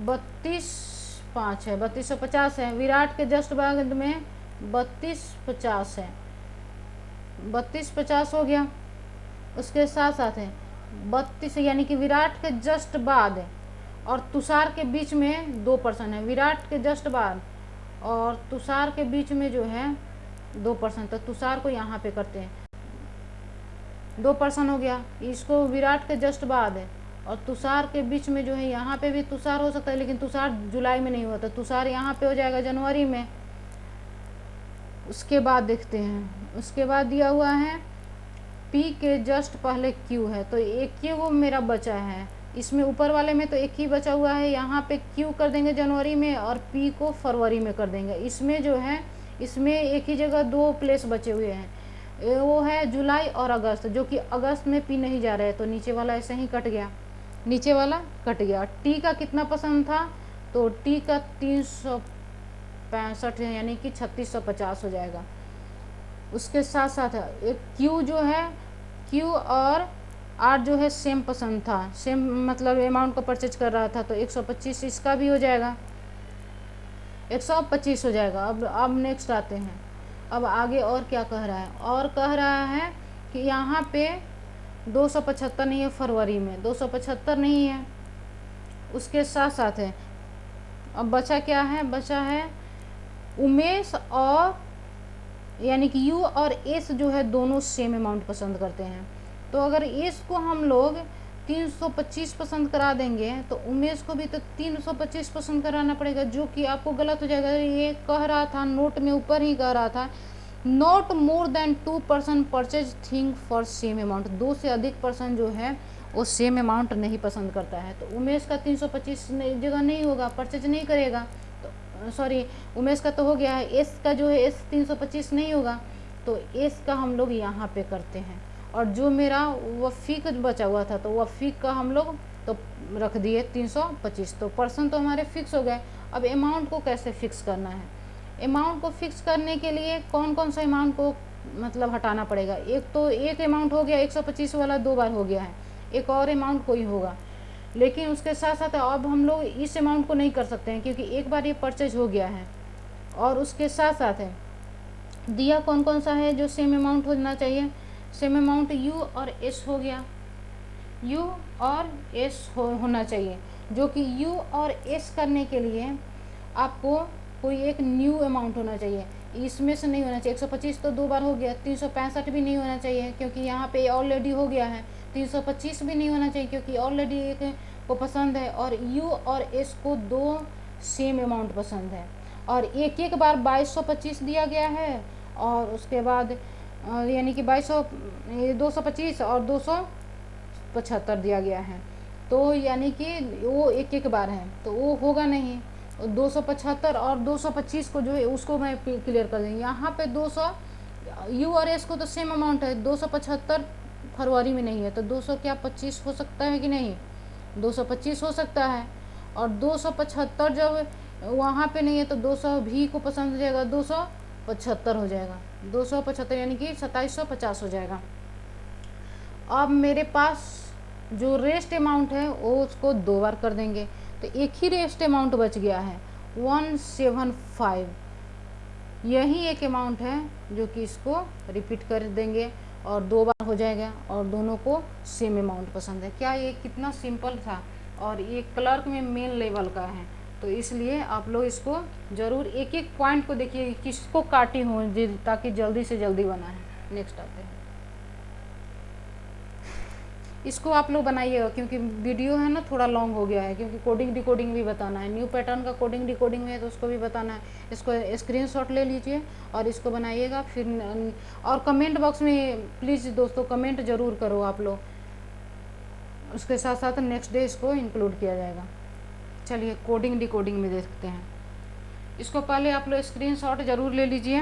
A: 32.5 है, 3250 है। विराट के जस्ट बाद में 3250 है, 3250 हो गया। उसके साथ साथ है 32, यानी कि विराट के जस्ट बाद है और तुषार के बीच में 2% है। विराट के जस्ट बाद और तुषार के बीच में जो है 2%, तो तुषार को यहाँ पे करते हैं। 2% हो गया। इसको विराट के जस्ट बाद है और तुषार के बीच में जो है, यहाँ पे भी तुषार हो सकता है, लेकिन तुषार जुलाई में नहीं होता। तुषार यहाँ पे हो जाएगा जनवरी में। उसके बाद देखते हैं, उसके बाद दिया हुआ है पी के जस्ट पहले क्यू है, तो एक क्यू मेरा बचा है। इसमें ऊपर वाले में तो एक ही बचा हुआ है, यहाँ पे क्यू कर देंगे जनवरी में और पी को फरवरी में कर देंगे। इसमें जो है, इसमें एक ही जगह 2 प्लेस बचे हुए हैं, वो है जुलाई और अगस्त, जो कि अगस्त में पी नहीं जा रहे हैं, तो नीचे वाला ऐसे ही कट गया, नीचे वाला कट गया। टी का कितना पसंद था? तो टी का 365 है, यानी कि 3650 हो जाएगा। उसके साथ साथ एक क्यू जो है, क्यू और आर जो है सेम पसंद था, सेम मतलब अमाउंट को परचेज कर रहा था, तो 125 इसका भी हो जाएगा, 125 हो जाएगा। अब नेक्स्ट आते हैं। अब आगे और क्या कह रहा है? और कह रहा है कि यहाँ पे 275 नहीं है, फरवरी में 275 नहीं है। उसके साथ साथ है, अब बचा क्या है? बचा है उमेश और, यानी कि यू और एस जो है दोनों सेम अमाउंट पसंद करते हैं। तो अगर एस को हम लोग 325 पसंद करा देंगे तो उमेश को भी तो 325 पसंद कराना पड़ेगा, जो कि आपको गलत हो जाएगा। ये कह रहा था नोट में ऊपर ही कह रहा था, not more than 2% purchase thing for same amount. 2 से अधिक पर्सन जो है वो सेम अमाउंट नहीं पसंद करता है। तो उमेश का 325 जगह नहीं होगा, परचेज नहीं करेगा। तो सॉरी, उमेश का तो हो गया है, एस का जो है एस 325 नहीं होगा, तो एस का हम लोग यहाँ पे करते हैं। और जो मेरा वफ़ीक बचा हुआ था, तो वफ़ीक का हम लोग तो रख दिए 325, तो पर्सन तो हमारे फिक्स हो गए। अब अमाउंट को कैसे फिक्स करना है? अमाउंट को फिक्स करने के लिए कौन कौन सा अमाउंट को मतलब हटाना पड़ेगा? एक तो एक अमाउंट हो गया, 125 वाला 2 बार हो गया है, एक और अमाउंट कोई होगा। लेकिन उसके साथ साथ अब हम लोग इस अमाउंट को नहीं कर सकते हैं, क्योंकि एक बार ये परचेज हो गया है। और उसके साथ साथ है दिया कौन कौन सा है जो सेम अमाउंट होना चाहिए? सेम अमाउंट यू और एस हो गया, यू और एस होना चाहिए, जो कि यू और एस करने के लिए आपको कोई एक न्यू अमाउंट होना चाहिए। इसमें से नहीं होना चाहिए, 125 तो 2 बार हो गया, 365 भी नहीं होना चाहिए क्योंकि यहाँ पे ऑलरेडी हो गया है, 325 भी नहीं होना चाहिए क्योंकि ऑलरेडी एक को पसंद है और यू और एस को दो सेम अमाउंट पसंद है, और एक एक बार 2225 दिया गया है, और उसके बाद यानी कि 225 और 275 दिया गया है। तो यानी कि वो एक एक बार है तो वो होगा नहीं। 275 और 225 को जो है उसको मैं क्लियर कर देंगे। यहाँ पे 200 यू और एस को तो सेम अमाउंट है, 275 फरवरी में नहीं है तो 200 क्या 25 हो सकता है कि नहीं, 225 हो सकता है। और 275 जब वहाँ पे नहीं है तो 200 भी को पसंद हो जाएगा, 275 हो जाएगा, 275 यानी कि 2750 हो जाएगा। अब मेरे पास जो रेस्ट अमाउंट है वो उसको 2 बार कर देंगे तो एक ही रेस्ट अमाउंट बच गया है 175। यही एक अमाउंट है जो कि इसको रिपीट कर देंगे और 2 बार हो जाएगा और दोनों को सेम अमाउंट पसंद है। क्या ये कितना सिंपल था, और ये क्लर्क में मेन लेवल का है तो इसलिए आप लोग इसको ज़रूर एक एक पॉइंट को देखिए किसको काटी हूँ ताकि जल्दी से जल्दी बना है। नेक्स्ट आते हैं, इसको आप लोग बनाइएगा क्योंकि वीडियो है ना थोड़ा लॉन्ग हो गया है, क्योंकि कोडिंग डिकोडिंग भी बताना है, न्यू पैटर्न का कोडिंग डिकोडिंग में है तो उसको भी बताना है। इसको स्क्रीनशॉट ले लीजिए और इसको बनाइएगा फिर, और कमेंट बॉक्स में प्लीज़ दोस्तों कमेंट ज़रूर करो आप लोग, उसके साथ साथ नेक्स्ट डे इसको इंक्लूड किया जाएगा। चलिए कोडिंग डिकोडिंग में देखते हैं। इसको पहले आप लोग स्क्रीनशॉट ज़रूर ले लीजिए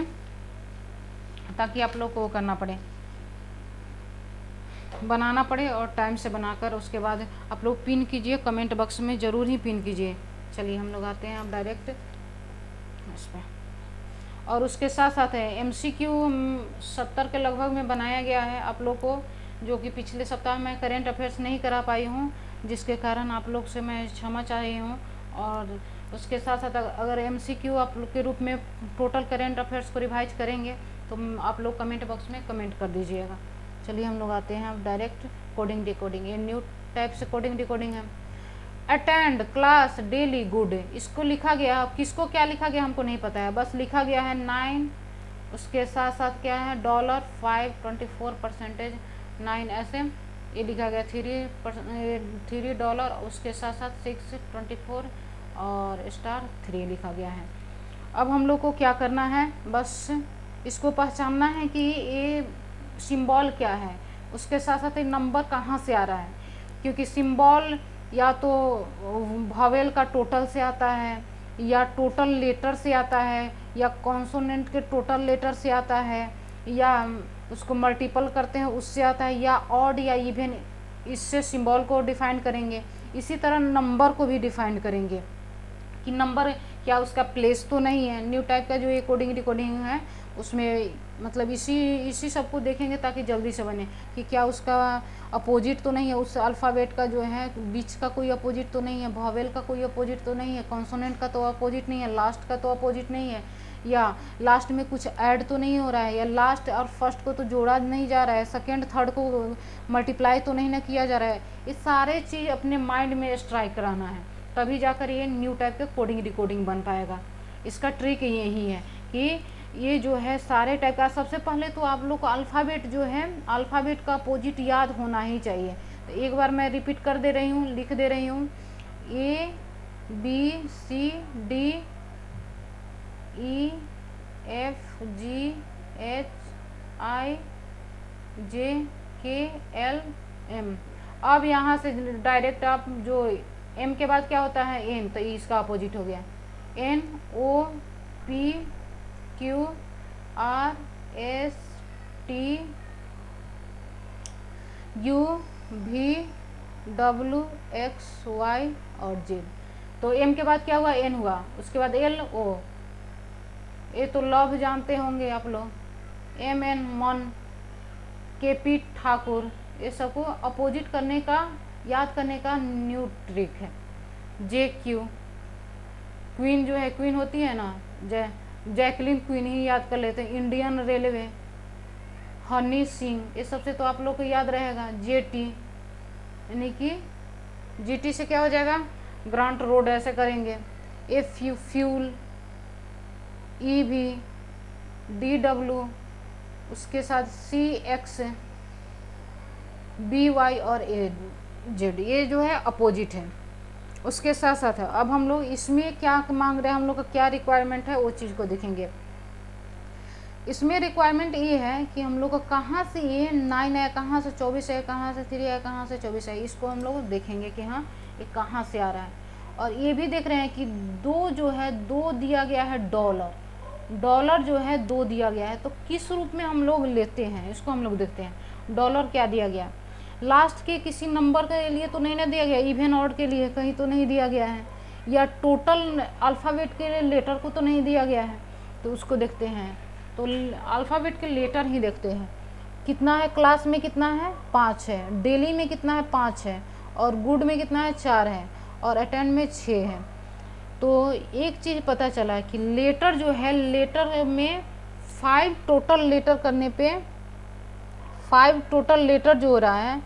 A: ताकि आप लोग को करना पड़े, बनाना पड़े और टाइम से बनाकर उसके बाद आप लोग पिन कीजिए, कमेंट बॉक्स में ज़रूर ही पिन कीजिए। चलिए हम लोग आते हैं अब डायरेक्ट इस पर, और उसके साथ साथ है MCQ 70 के लगभग में बनाया गया है आप लोग को, जो कि पिछले सप्ताह में करेंट अफेयर्स नहीं करा पाई हूँ, जिसके कारण आप लोग से मैं क्षमा चाही हूँ। और उसके साथ साथ अगर MCQ आप लोग के रूप में टोटल करेंट अफेयर्स को रिवाइज करेंगे तो आप लोग कमेंट बॉक्स में कमेंट कर दीजिएगा। चलिए हम लोग आते हैं अब डायरेक्ट कोडिंग डिकोडिंग। ये न्यू टाइप से कोडिंग डिकोडिंग है। अटेंड क्लास डेली गुड, इसको लिखा गया, किसको क्या लिखा गया हमको नहीं पता है, बस लिखा गया है 9, उसके साथ साथ क्या है $5 24% 9 ऐसे ये लिखा गया, $3 उसके साथ साथ 6 24 और *3 लिखा गया है। अब हम लोग को क्या करना है, बस इसको पहचानना है कि ये सिंबल क्या है, उसके साथ साथ ये नंबर कहाँ से आ रहा है, क्योंकि सिंबल या तो वॉवेल का टोटल से आता है या टोटल लेटर से आता है या कॉन्सोनेंट के टोटल लेटर से आता है या उसको मल्टीपल करते हैं उससे आता है या ऑड या इवन, इससे सिंबल को डिफाइन करेंगे। इसी तरह नंबर को भी डिफाइन करेंगे कि नंबर क्या उसका प्लेस तो नहीं है। न्यू टाइप का जो ये कोडिंग डिकोडिंग है उसमें मतलब इसी सब को देखेंगे ताकि जल्दी से बने कि क्या उसका अपोजिट तो नहीं है, उस अल्फ़ाबेट का जो है बीच का कोई अपोजिट तो नहीं है, वॉवेल का कोई अपोजिट तो नहीं है, कॉन्सोनेंट का तो अपोजिट नहीं है, लास्ट का तो अपोजिट नहीं है, या लास्ट में कुछ ऐड तो नहीं हो रहा है, या लास्ट और फर्स्ट को तो जोड़ा नहीं जा रहा है, सेकेंड थर्ड को मल्टीप्लाई तो नहीं ना किया जा रहा है। ये सारे चीज़ अपने माइंड में स्ट्राइक कराना है, तभी जाकर ये न्यू टाइप का कोडिंग डिकोडिंग बन पाएगा। इसका ट्रिक यही है कि ये जो है सारे टाइप का, सबसे पहले तो आप लोग को अल्फ़ाबेट जो है अल्फ़ाबेट का अपोजिट याद होना ही चाहिए। तो एक बार मैं रिपीट कर दे रही हूँ, लिख दे रही हूँ, ABCD EFGHIJKLM। अब यहाँ से डायरेक्ट आप जो M के बाद क्या होता है N, तो इसका अपोजिट हो गया NOPQRSTUVWXY और Z। तो M के बाद क्या हुआ N हुआ, उसके बाद LO, ये तो लव जानते होंगे आप लोग, MN मन, KP ठाकुर, ये सबको अपोजिट करने का याद करने का न्यू ट्रिक है। JQ क्वीन जो है, क्वीन होती है ना जैकलिन क्वीन ही याद कर लेते हैं। इंडियन रेलवे, हनी सिंह, ये सबसे तो आप लोग को याद रहेगा। JT यानी कि GT से क्या हो जाएगा ग्रांट रोड, ऐसे करेंगे। फ्यूल, EV, DW, उसके साथ CX, BY और Z, ये जो है अपोजिट है। उसके साथ साथ है अब हम लोग इसमें क्या मांग रहे हैं, हम लोग का क्या रिक्वायरमेंट है वो चीज़ को देखेंगे। इसमें रिक्वायरमेंट ये है कि हम लोग को कहाँ से ये 9 है, कहाँ से 24 है, कहाँ से 3 है, कहाँ से 24 है, इसको हम लोग देखेंगे कि हाँ ये कहाँ से आ रहा है। और ये भी देख रहे हैं कि 2 जो है 2 दिया गया है डॉलर, डॉलर जो है 2 दिया गया है, तो किस रूप में हम लोग लेते हैं इसको हम लोग देखते हैं। डॉलर क्या दिया गया, लास्ट के किसी नंबर के लिए तो नहीं ना दिया गया, इवन ऑड के लिए कहीं तो नहीं दिया गया है, या टोटल अल्फ़ाबेट के लेटर को तो नहीं दिया गया है, तो उसको देखते हैं। तो अल्फ़ाबेट के लेटर ही देखते हैं। कितना है, क्लास में कितना है 5 है, डेली में कितना है 5 है, और गुड में कितना है 4 है, और अटेंड में 6 है। तो एक चीज़ पता चला है कि लेटर जो है, लेटर में 5 टोटल लेटर करने पे 5 टोटल लेटर जो हो रहा है।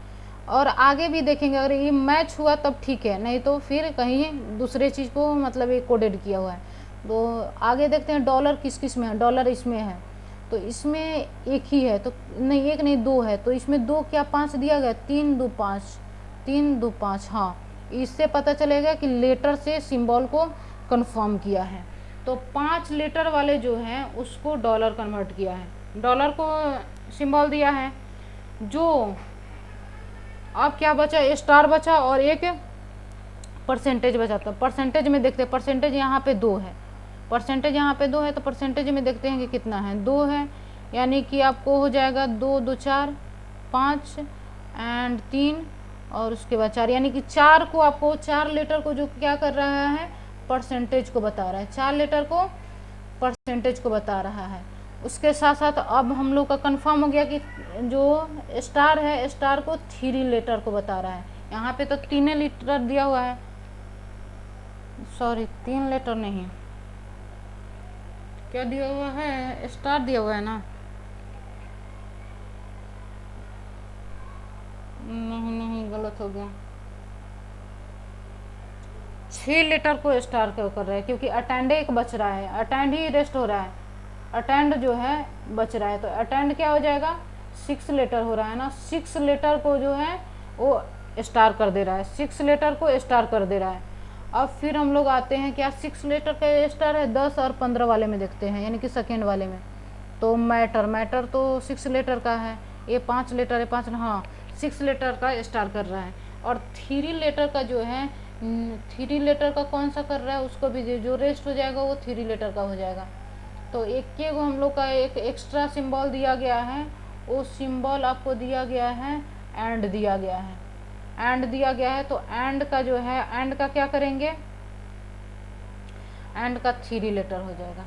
A: और आगे भी देखेंगे, अगर ये मैच हुआ तब ठीक है, नहीं तो फिर कहीं दूसरे चीज़ को मतलब ये कोडेड किया हुआ है। तो आगे देखते हैं डॉलर किस किस में है, डॉलर इसमें है, तो इसमें एक ही है, तो नहीं एक नहीं 2 है, तो इसमें 2 क्या 5 दिया गया, 3 2 5, 3 2 5, हाँ इससे पता चलेगा कि लेटर से सिंबल को कंफर्म किया है। तो 5 लेटर वाले जो हैं उसको डॉलर कन्वर्ट किया है, डॉलर को सिंबल दिया है। जो अब क्या बचा, स्टार बचा और एक परसेंटेज बचा। तो परसेंटेज में देखते हैं, परसेंटेज यहाँ पे 2 है, परसेंटेज यहाँ पे 2 है, तो परसेंटेज में देखते हैं कि कितना है, 2 है, यानी कि आपको हो जाएगा 2 2 4 5 एंड 3 और उसके बाद 4, यानी कि 4 को आपको 4 लेटर को जो क्या कर रहा है, परसेंटेज को बता रहा है, 4 लेटर को परसेंटेज को बता रहा है। उसके साथ साथ अब हम लोग का कंफर्म हो गया कि जो स्टार है, स्टार को 3 लेटर को बता रहा है। यहाँ पे तो 3 लेटर दिया हुआ है, सॉरी 3 लेटर नहीं, क्या दिया हुआ है, स्टार दिया हुआ है ना, नहीं नहीं गलत हो गया, 6 लेटर को स्टार क्यों कर रहा है, क्योंकि अटेंड एक बच रहा है, अटेंड ही रेस्ट हो रहा है, अटेंड जो है बच रहा है, तो अटेंड क्या हो जाएगा, 6 लेटर हो रहा है ना, 6 लेटर को जो है वो स्टार कर दे रहा है, 6 लेटर को स्टार कर दे रहा है। अब फिर हम लोग आते हैं क्या 6 लेटर का स्टार है, 10 और 15 वाले में देखते हैं, यानी कि सेकेंड वाले में। तो मैटर, मैटर तो 6 लेटर का है, ये 5 लेटर है, 5 हाँ 6 लेटर का स्टार कर रहा है। और 3 लेटर का जो है, 3 लेटर का कौन सा कर रहा है, उसको भी जो रेस्ट हो जाएगा वो 3 लेटर का हो जाएगा। तो एक के को हम लोग का एक एक्स्ट्रा सिंबल दिया गया है, वो सिंबल आपको दिया गया है एंड दिया गया है, एंड दिया गया है। तो एंड का जो है, एंड का क्या करेंगे, एंड का 3 लेटर हो जाएगा,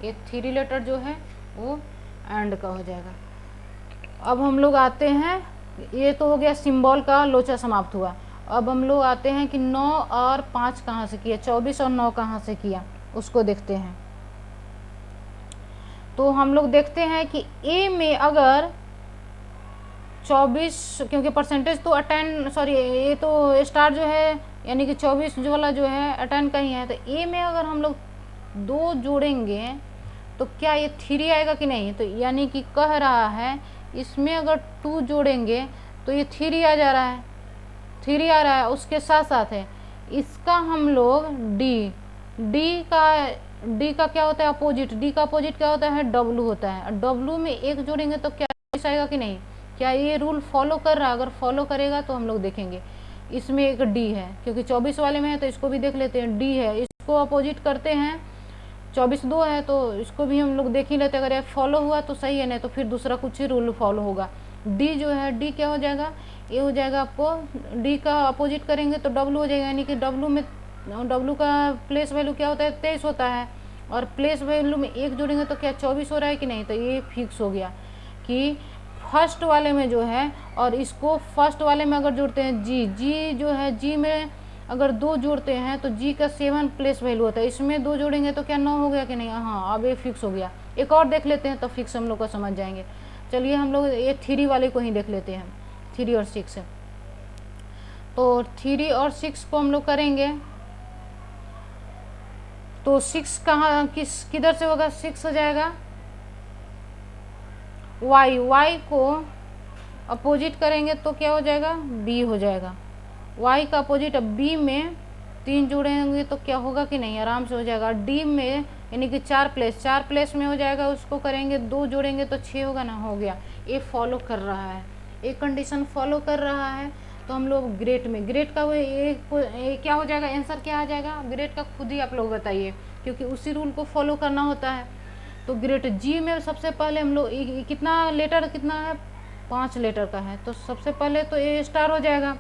A: ये 3 लेटर जो है वो एंड का हो जाएगा। अब हम लोग आते हैं, ये तो हो गया सिंबल का लोचा समाप्त हुआ। अब हम लोग आते हैं कि 9 और 5 कहाँ से किया, 24 और 9 कहाँ से किया, उसको देखते हैं। तो हम लोग देखते हैं कि ए में अगर 24, क्योंकि परसेंटेज तो अटेंड, सॉरी ये तो स्टार जो है यानी कि 24 जो वाला जो है अटेंड का ही है, तो ए में अगर हम लोग 2 जोड़ेंगे तो क्या ये 3 आएगा कि नहीं, तो यानी कि कह रहा है इसमें अगर 2 जोड़ेंगे तो ये 3 आ जा रहा है, 3 आ रहा है। उसके साथ साथ है इसका हम लोग डी का क्या होता है अपोजिट, डी का अपोजिट क्या होता है, डब्लू होता है। डब्लू में 1 जोड़ेंगे तो क्या आएगा कि नहीं, क्या ये रूल फॉलो कर रहा है, अगर फॉलो करेगा तो हम लोग देखेंगे। इसमें एक डी है, क्योंकि 24 वाले में है तो इसको भी देख लेते हैं, डी है, इसको अपोजिट करते हैं, 24 2 है तो इसको भी हम लोग देख ही लेते हैं, अगर ये फॉलो हुआ तो सही है, नहीं तो फिर दूसरा कुछ ही रूल फॉलो होगा। डी जो है, डी क्या हो जाएगा, ये हो जाएगा आपको, डी का अपोजिट करेंगे तो डब्लू हो जाएगा, यानी कि डब्लू में, डब्लू का प्लेस वैल्यू क्या होता है 23 होता है, और प्लेस वैल्यू में 1 जोड़ेंगे तो क्या 24 हो रहा है कि नहीं, तो ये फिक्स हो गया कि फर्स्ट वाले में जो है, और इसको फर्स्ट वाले में अगर जोड़ते हैं जी जो है, जी में अगर 2 जोड़ते हैं तो जी का 7 प्लेस वैल्यू होता है, इसमें 2 जोड़ेंगे तो क्या 9 हो गया कि नहीं, हाँ अब ये फिक्स हो गया। एक और देख लेते हैं तो फिक्स हम लोग को समझ जाएंगे। चलिए हम लोग ये 3 वाले को ही देख लेते हैं, 3 और 6। तो 3 और 6 को हम लोग करेंगे तो 6 कहाँ किधर से होगा, 6 हो जाएगा वाई को अपोजिट करेंगे तो क्या हो जाएगा, बी हो जाएगा, y का अपोजिट b में 3 जोड़ेंगे तो क्या होगा कि नहीं, आराम से हो जाएगा। d में यानी कि 4 प्लेस में हो जाएगा, उसको करेंगे 2 जोड़ेंगे तो 6 होगा ना, हो गया। ये फॉलो कर रहा है, एक कंडीशन फॉलो कर रहा है। तो हम लोग ग्रेट में, ग्रेट का वो ये क्या हो जाएगा, आंसर क्या आ जाएगा ग्रेट का, खुद ही आप लोग बताइए, क्योंकि उसी रूल को फॉलो करना होता है। तो ग्रेट जी में सबसे पहले हम लोग कितना लेटर, कितना है, 5 लेटर का है, तो सबसे पहले तो ए स्टार हो जाएगा।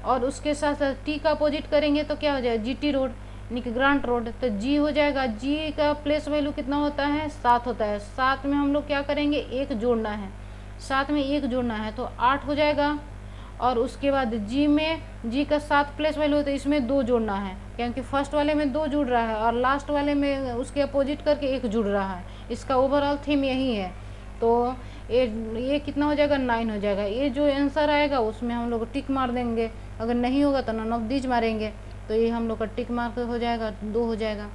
A: और उसके साथ साथ टी का अपोजिट करेंगे तो क्या हो जाएगा, जी टी रोड यानी कि ग्रांट रोड, तो जी हो जाएगा। जी का प्लेस वैल्यू कितना होता है, 7 होता है। 7 में हम लोग क्या करेंगे, 1 जोड़ना है, 7 में 1 जोड़ना है तो 8 हो जाएगा। और उसके बाद जी में, जी का 7 प्लेस वैल्यू होता है, इसमें 2 जोड़ना है, क्योंकि फर्स्ट वाले में 2 जुड़ रहा है और लास्ट वाले में उसके अपोजिट करके 1 जुड़ रहा है। इसका ओवरऑल थीम यही है। तो ये कितना हो जाएगा, 9 हो जाएगा। ये जो आंसर आएगा उसमें हम लोग टिक मार देंगे, अगर नहीं होगा तो नन ऑफ दीज मारेंगे, तो ये हम लोग का टिक मार्क हो जाएगा, 2 हो जाएगा।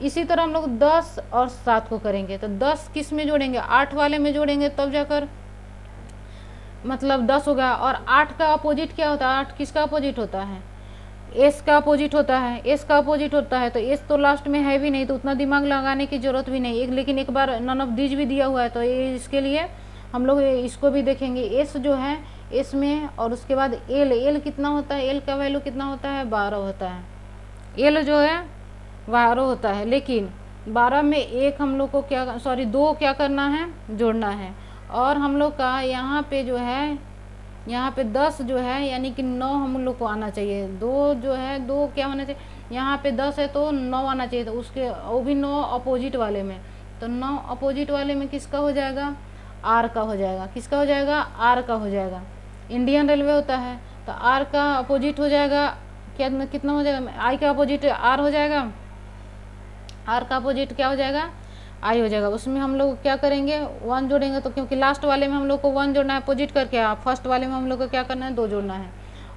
A: इसी तरह हम लोग 10 और 7 को करेंगे, तो 10 किस में जोड़ेंगे, 8 वाले में जोड़ेंगे तब जाकर मतलब 10 होगा। और 8 का अपोजिट क्या होता है, 8 किसका अपोजिट होता है, एस का अपोजिट होता है, एस का अपोजिट होता है। तो एस तो लास्ट में है भी नहीं, तो उतना दिमाग लगाने की जरूरत भी नहीं। लेकिन एक बार नन ऑफ दीज भी दिया हुआ है, तो ये इसके लिए हम लोग इसको भी देखेंगे। एस जो है एस में, और उसके बाद एल, एल कितना होता है, एल का वैल्यू कितना होता है, 12 होता है। एल जो है 12 होता है, लेकिन 12 में एक हम लोग को क्या, 2 क्या करना है, जोड़ना है। और हम लोग का यहाँ पे जो है, यहाँ पे 10 जो है यानी कि 9 हम लोग को आना चाहिए। 2 जो है, 2 क्या होना चाहिए, यहाँ पे 10 है तो 9 आना चाहिए, तो उसके वो भी 9 अपोजिट वाले में। तो 9 अपोजिट वाले में किसका हो जाएगा, आर का हो जाएगा। किसका हो जाएगा, आर का हो जाएगा। इंडियन रेलवे होता है तो आर का अपोजिट हो जाएगा, क्या कितना हो जाएगा, आई का अपोजिट आर हो जाएगा, आर का अपोजिट क्या हो जाएगा, आई हो जाएगा। उसमें हम लोग क्या करेंगे, 1 जोड़ेंगे, तो क्योंकि लास्ट वाले में हम लोग को 1 जोड़ना है अपोजिट करके, फर्स्ट वाले में हम लोग को क्या करना है, 2 जोड़ना है।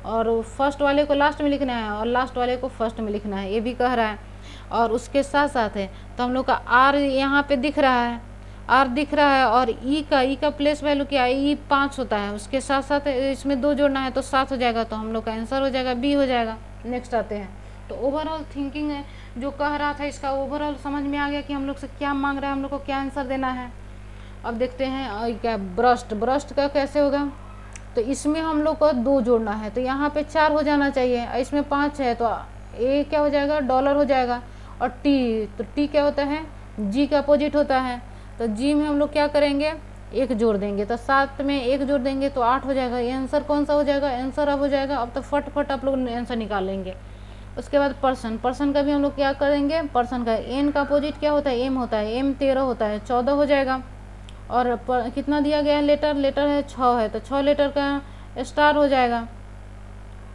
A: और फर्स्ट वाले को लास्ट में लिखना है और लास्ट वाले को फर्स्ट में लिखना है, ये भी कह रहा है। और उसके साथ साथ है तो हम लोग का आर यहाँ पे दिख रहा है, आर दिख रहा है। और ई का प्लेस वैल्यू क्या है, ई 5 होता है, उसके साथ साथ इसमें 2 जोड़ना है तो 7 हो जाएगा। तो हम लोग का आंसर हो जाएगा बी हो जाएगा। नेक्स्ट आते हैं, तो ओवरऑल थिंकिंग है जो कह रहा था, इसका ओवरऑल समझ में आ गया कि हम लोग से क्या मांग रहा है, हम लोग को क्या आंसर देना है। अब देखते हैं क्या ब्रस्ट का कैसे होगा। तो इसमें हम लोग को 2 जोड़ना है, तो यहाँ पे 4 हो जाना चाहिए, इसमें 5 है तो ए क्या हो जाएगा, डॉलर हो जाएगा। और टी, तो टी क्या होता है, जी का अपोजिट होता है। तो जी में हम लोग क्या करेंगे, 1 जोड़ देंगे, तो 7 में 1 जोड़ देंगे तो 8 हो जाएगा। ये आंसर कौन सा हो जाएगा, आंसर अब हो जाएगा। अब तो फटाफट आप लोग आंसर निकाल लेंगे। उसके बाद पर्सन का भी हम लोग क्या करेंगे, पर्सन का एन का अपोजिट क्या होता है, एम होता है, एम 13 होता है, 14 हो जाएगा। और कितना दिया गया है, लेटर है 6 है, तो 6 लेटर का स्टार हो जाएगा।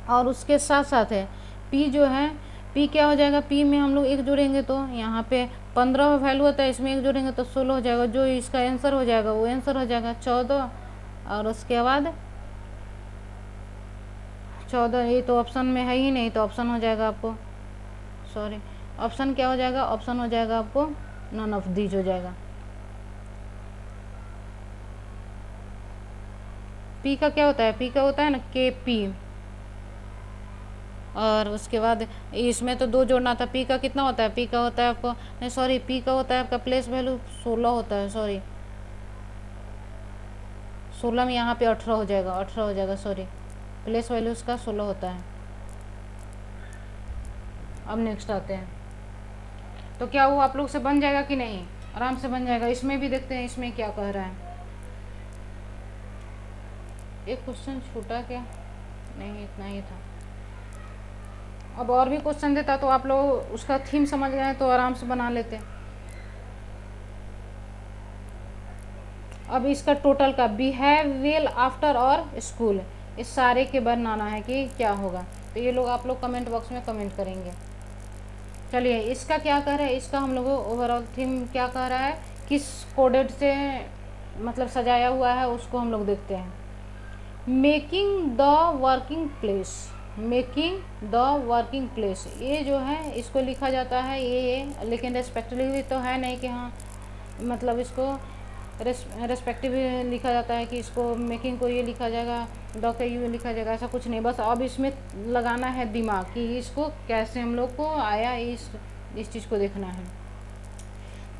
A: और उसके साथ साथ है पी जो है, पी क्या हो जाएगा, पी में हम लोग 1 जोड़ेंगे तो यहाँ पे 15 वैल्यू होता है, इसमें 1 जोड़ेंगे तो 16 हो जाएगा। जो इसका आंसर हो जाएगा वो आंसर हो जाएगा 14। और उसके बाद 14, ये तो ऑप्शन में है ही नहीं, तो ऑप्शन हो जाएगा आपको, ऑप्शन क्या हो जाएगा, ऑप्शन हो जाएगा आपको नन ऑफ दीज हो जाएगा। पी का क्या होता है, पी का होता है ना के पी। और उसके बाद इसमें तो 2 जोड़ना था, पी का कितना होता है, पी का होता है आपको, नहीं पी का होता है आपका प्लेस वैल्यू 16 होता है, 16 में यहाँ पे 18 हो जाएगा, 18 हो जाएगा, प्लेस वैल्यू उसका 16 होता है। अब नेक्स्ट आते हैं, तो क्या वो आप लोग से बन जाएगा कि नहीं, आराम से बन जाएगा। इसमें भी देखते हैं इसमें क्या कह रहा है। एक क्वेश्चन छूटा क्या, नहीं इतना ही था। अब और भी क्वेश्चन देता तो आप लोग उसका थीम समझ गए तो आराम से बना लेते। अब इसका टोटल का बिहेव वेल आफ्टर और स्कूल, इस सारे के बनाना है कि क्या होगा, तो ये लोग आप लोग कमेंट बॉक्स में कमेंट करेंगे। चलिए इसका क्या कह रहा है, इसका हम लोग ओवरऑल थीम क्या कह रहा है, किस कोडेड से मतलब सजाया हुआ है उसको हम लोग देखते हैं। Making the working place, making the working place, ये जो है इसको लिखा जाता है ये, लेकिन रेस्पेक्टिवली तो है नहीं कि हाँ मतलब इसको रेस्पेक्टिव लिखा जाता है कि इसको मेकिंग को ये लिखा जाएगा, डॉ यू लिखा जाएगा, ऐसा कुछ नहीं। बस अब इसमें लगाना है दिमाग कि इसको कैसे हम लोग को आया, इस चीज़ को देखना है।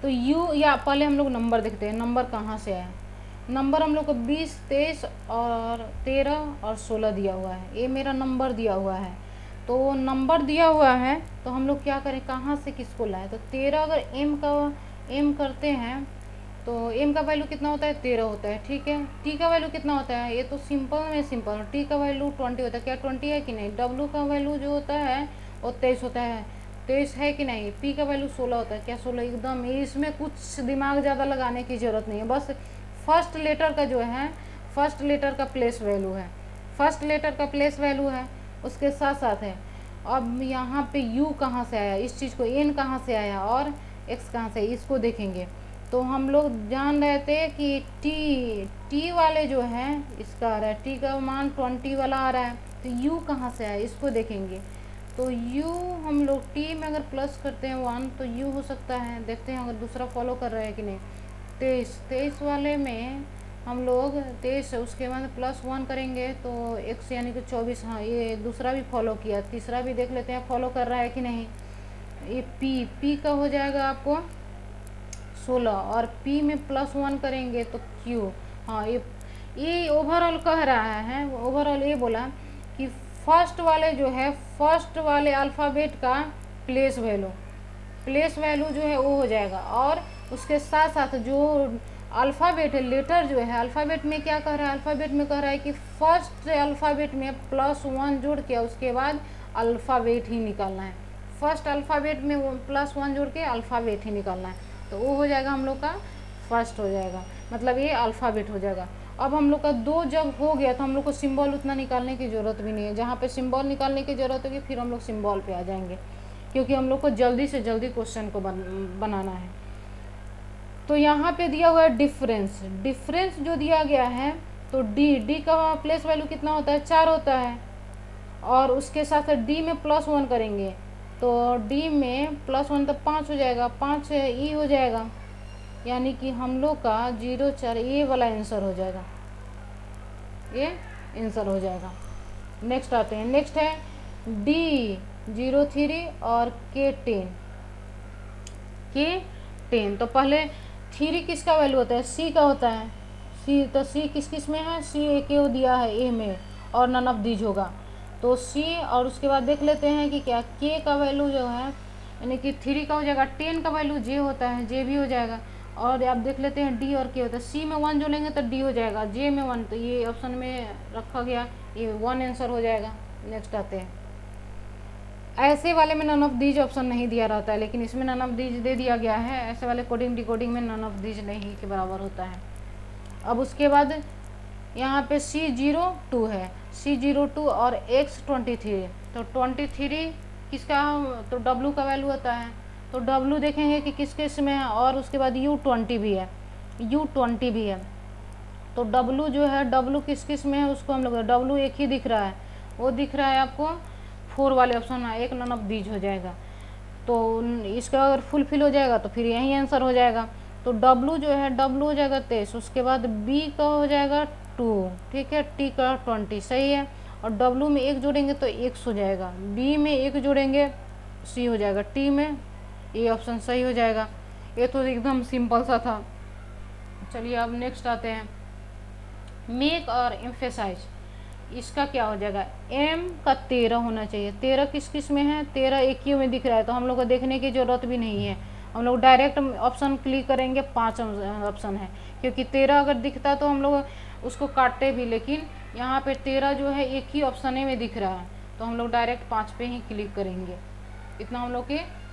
A: तो यू या पहले हम लोग नंबर देखते हैं, नंबर कहाँ से आया। नंबर हम लोग को 20, 23 और 13 और 16 दिया हुआ है, ये मेरा नंबर दिया हुआ है। तो नंबर दिया हुआ है तो हम लोग क्या करें, कहाँ से किसको लाएं। तो 13 अगर एम करते हैं तो एम का वैल्यू कितना होता है, 13 होता है, ठीक है। टी का वैल्यू कितना होता है, ये तो सिंपल में सिंपल, टी का वैल्यू 20 होता है, क्या 20 है कि नहीं। डब्लू का वैल्यू जो होता है वो 23 होता है, 23 है कि नहीं। पी का वैल्यू 16 होता है, क्या 16, एकदम। इसमें कुछ दिमाग ज़्यादा लगाने की ज़रूरत नहीं है, बस फर्स्ट लेटर का जो है, फर्स्ट लेटर का प्लेस वैल्यू है, फर्स्ट लेटर का प्लेस वैल्यू है, उसके साथ साथ है। अब यहाँ पे यू कहाँ से आया, इस चीज़ को एन कहाँ से आया और एक्स कहाँ से, इसको देखेंगे। तो हम लोग जान रहे थे कि टी वाले जो हैं इसका आ रहा है, टी का मान 20 वाला आ रहा है। तो यू कहाँ से आया, इसको देखेंगे। तो यू हम लोग टी में अगर प्लस करते हैं 1 तो यू हो सकता है, देखते हैं अगर दूसरा फॉलो कर रहे हैं कि नहीं। 23 वाले में हम लोग 23, उसके बाद +1 करेंगे तो x यानी कि 24। हाँ, ये दूसरा भी फॉलो किया, तीसरा भी देख लेते हैं फॉलो कर रहा है कि नहीं। ये पी का हो जाएगा आपको 16 और p में +1 करेंगे तो q। हाँ, ये ओवरऑल कह रहा है, ओवरऑल ये बोला कि फर्स्ट वाले जो है, फर्स्ट वाले अल्फ़ाबेट का प्लेस वैल्यू जो है वो हो जाएगा। और उसके साथ साथ जो अल्फ़ाबेट है, लेटर जो है, अल्फ़ाबेट में क्या कह रहा है, अल्फ़ाबेट में कह रहा है कि फर्स्ट अल्फ़ाबेट में +1 जोड़ के उसके बाद अल्फ़ाबेट ही निकालना है। फर्स्ट अल्फ़ाबेट में +1 जोड़ के अल्फ़ाबेट ही निकालना है, तो वो हो जाएगा हम लोग का फर्स्ट हो जाएगा, मतलब ये अल्फ़ाबेट हो जाएगा। अब हम लोग का 2 जब हो गया तो हम लोग को सिंबल उतना निकालने की ज़रूरत भी नहीं है। जहाँ पे सिंबल निकालने की ज़रूरत होगी फिर हम लोग सिंबल पे आ जाएंगे, क्योंकि हम लोग को जल्दी से जल्दी क्वेश्चन को बनाना है। तो यहाँ पे दिया हुआ है डिफरेंस जो दिया गया है, तो डी का प्लेस वैल्यू कितना होता है, 4 होता है। और उसके साथ डी में +1 करेंगे तो डी में +1 तो 5 हो जाएगा, 5 ई हो जाएगा, यानी कि हम लोग का 0, 4 ये वाला आंसर हो जाएगा, ये आंसर हो जाएगा। नेक्स्ट आते हैं, नेक्स्ट है डी 03 और के 10। तो पहले 3 किसका वैल्यू होता है, सी का होता है, सी। तो सी किस में है, सी ए के दिया है ए में और नन ऑफ दीज होगा, तो सी। और उसके बाद देख लेते हैं कि क्या के का वैल्यू जो है, यानी कि 3 का हो जाएगा, 10 का वैल्यू जे होता है, जे भी हो जाएगा। और आप देख लेते हैं डी और के होता है, सी में 1 जोड़ेंगे तो डी हो जाएगा, जे में 1, तो ये ऑप्शन में रखा गया, ये 1 आंसर हो जाएगा। नेक्स्ट आते हैं, ऐसे वाले में नन ऑफ दीज ऑप्शन नहीं दिया रहता है, लेकिन इसमें नन ऑफ दीज दे दिया गया है। ऐसे वाले कोडिंग डिकोडिंग में नन ऑफ दीज नहीं के बराबर होता है। अब उसके बाद यहाँ पे C02 है, C02 और X23। तो 23 किसका, तो W का वैल्यू होता है, तो W देखेंगे कि किस किस में है। और उसके बाद U20 भी है, U20 भी है। तो W जो है, W किस किस में है उसको हम लोग, W एक ही दिख रहा है, वो दिख रहा है आपको 4 वाले ऑप्शन में, एक नन ऑफ दीज हो जाएगा। तो इसका अगर फुलफिल हो जाएगा तो फिर यही आंसर हो जाएगा। तो W जो है, W हो जाएगा 23, उसके बाद B का हो जाएगा 2, ठीक है, T का 20, सही है। और W में 1 जोड़ेंगे तो X हो जाएगा, B में 1 जोड़ेंगे C हो जाएगा, T में ये ऑप्शन सही हो जाएगा। ये तो एकदम सिंपल सा था। चलिए अब नेक्स्ट आते हैं, मेक और एम्फेसाइज। इसका क्या हो जाएगा, M का 13 होना चाहिए। 13 किस किस में है, 13 एक ही में दिख रहा है, तो हम लोग को देखने की ज़रूरत भी नहीं है, हम लोग डायरेक्ट ऑप्शन क्लिक करेंगे, 5 ऑप्शन है। क्योंकि 13 अगर दिखता तो हम लोग उसको काटते भी, लेकिन यहाँ पे 13 जो है एक ही ऑप्शन में दिख रहा है, तो हम लोग डायरेक्ट 5 पे ही क्लिक करेंगे। इतना हम लोग के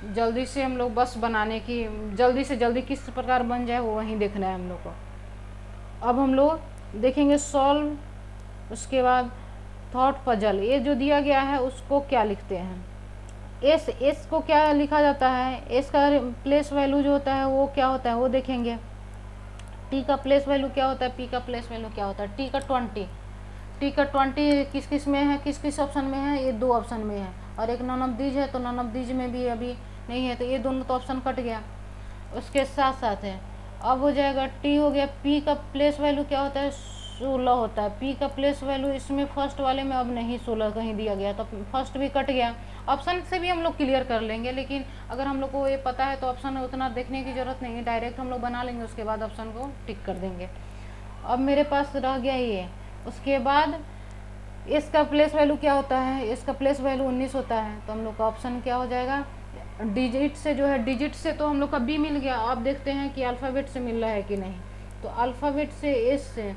A: जल्दी से हम लोग बस बनाने की, जल्दी से जल्दी किस प्रकार बन जाए वो वहीं देखना है हम लोग को। अब हम लोग देखेंगे सॉल्व, उसके बाद थॉट पजल। ये जो दिया गया है उसको क्या लिखते हैं, एस को क्या लिखा जाता है, एस का प्लेस वैल्यू जो होता है वो क्या होता है वो देखेंगे। टी का प्लेस वैल्यू क्या होता है, पी का प्लेस वैल्यू क्या होता है। टी का 20 किस किस में है, किस किस ऑप्शन में है, ये 2 ऑप्शन में है। और एक नन ऑफ दीज है, तो नन ऑफ दीज में भी अभी नहीं है, तो ये दोनों तो ऑप्शन कट गया। उसके साथ साथ है अब हो जाएगा टी हो गया, पी का प्लेस वैल्यू क्या होता है 16 होता है, पी का प्लेस वैल्यू इसमें फर्स्ट वाले में अब नहीं 16 कहीं दिया गया तो फर्स्ट भी कट गया। ऑप्शन से भी हम लोग क्लियर कर लेंगे, लेकिन अगर हम लोग को ये पता है तो ऑप्शन उतना देखने की ज़रूरत नहीं है, डायरेक्ट हम लोग बना लेंगे, उसके बाद ऑप्शन को टिक कर देंगे। अब मेरे पास रह गया ये। उसके बाद इसका प्लेस वैल्यू क्या होता है, इसका प्लेस वैल्यू 19 होता है, तो हम लोग का ऑप्शन क्या हो जाएगा, डिजिट से जो है, डिजिट से तो हम लोग का बी मिल गया, अब देखते हैं कि अल्फ़ाबेट से मिल रहा है कि नहीं। तो अल्फ़ाबेट से एस से,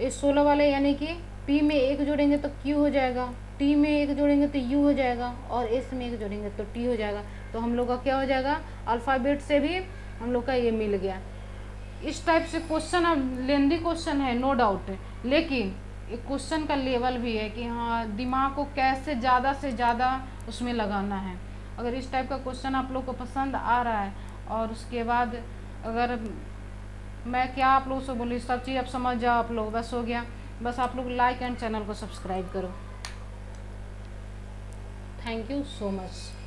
A: इस 16 वाले यानी कि पी में एक जोड़ेंगे तो क्यू हो जाएगा, टी में एक जोड़ेंगे तो यू हो जाएगा, और एस में एक जोड़ेंगे तो टी हो जाएगा। तो हम लोग का क्या हो जाएगा, अल्फ़ाबेट से भी हम लोग का ये मिल गया। इस टाइप से क्वेश्चन, अब लेंदी क्वेश्चन है नो डाउट, लेकिन एक क्वेश्चन का लेवल भी है कि हाँ दिमाग को कैसे ज़्यादा से ज़्यादा उसमें लगाना है। अगर इस टाइप का क्वेश्चन आप लोग को पसंद आ रहा है, और उसके बाद अगर मैं क्या आप लोगों से बोली, सब चीज़ आप समझ जाओ आप लोग, बस हो गया। बस आप लोग लाइक एंड चैनल को सब्सक्राइब करो। Thank you so much.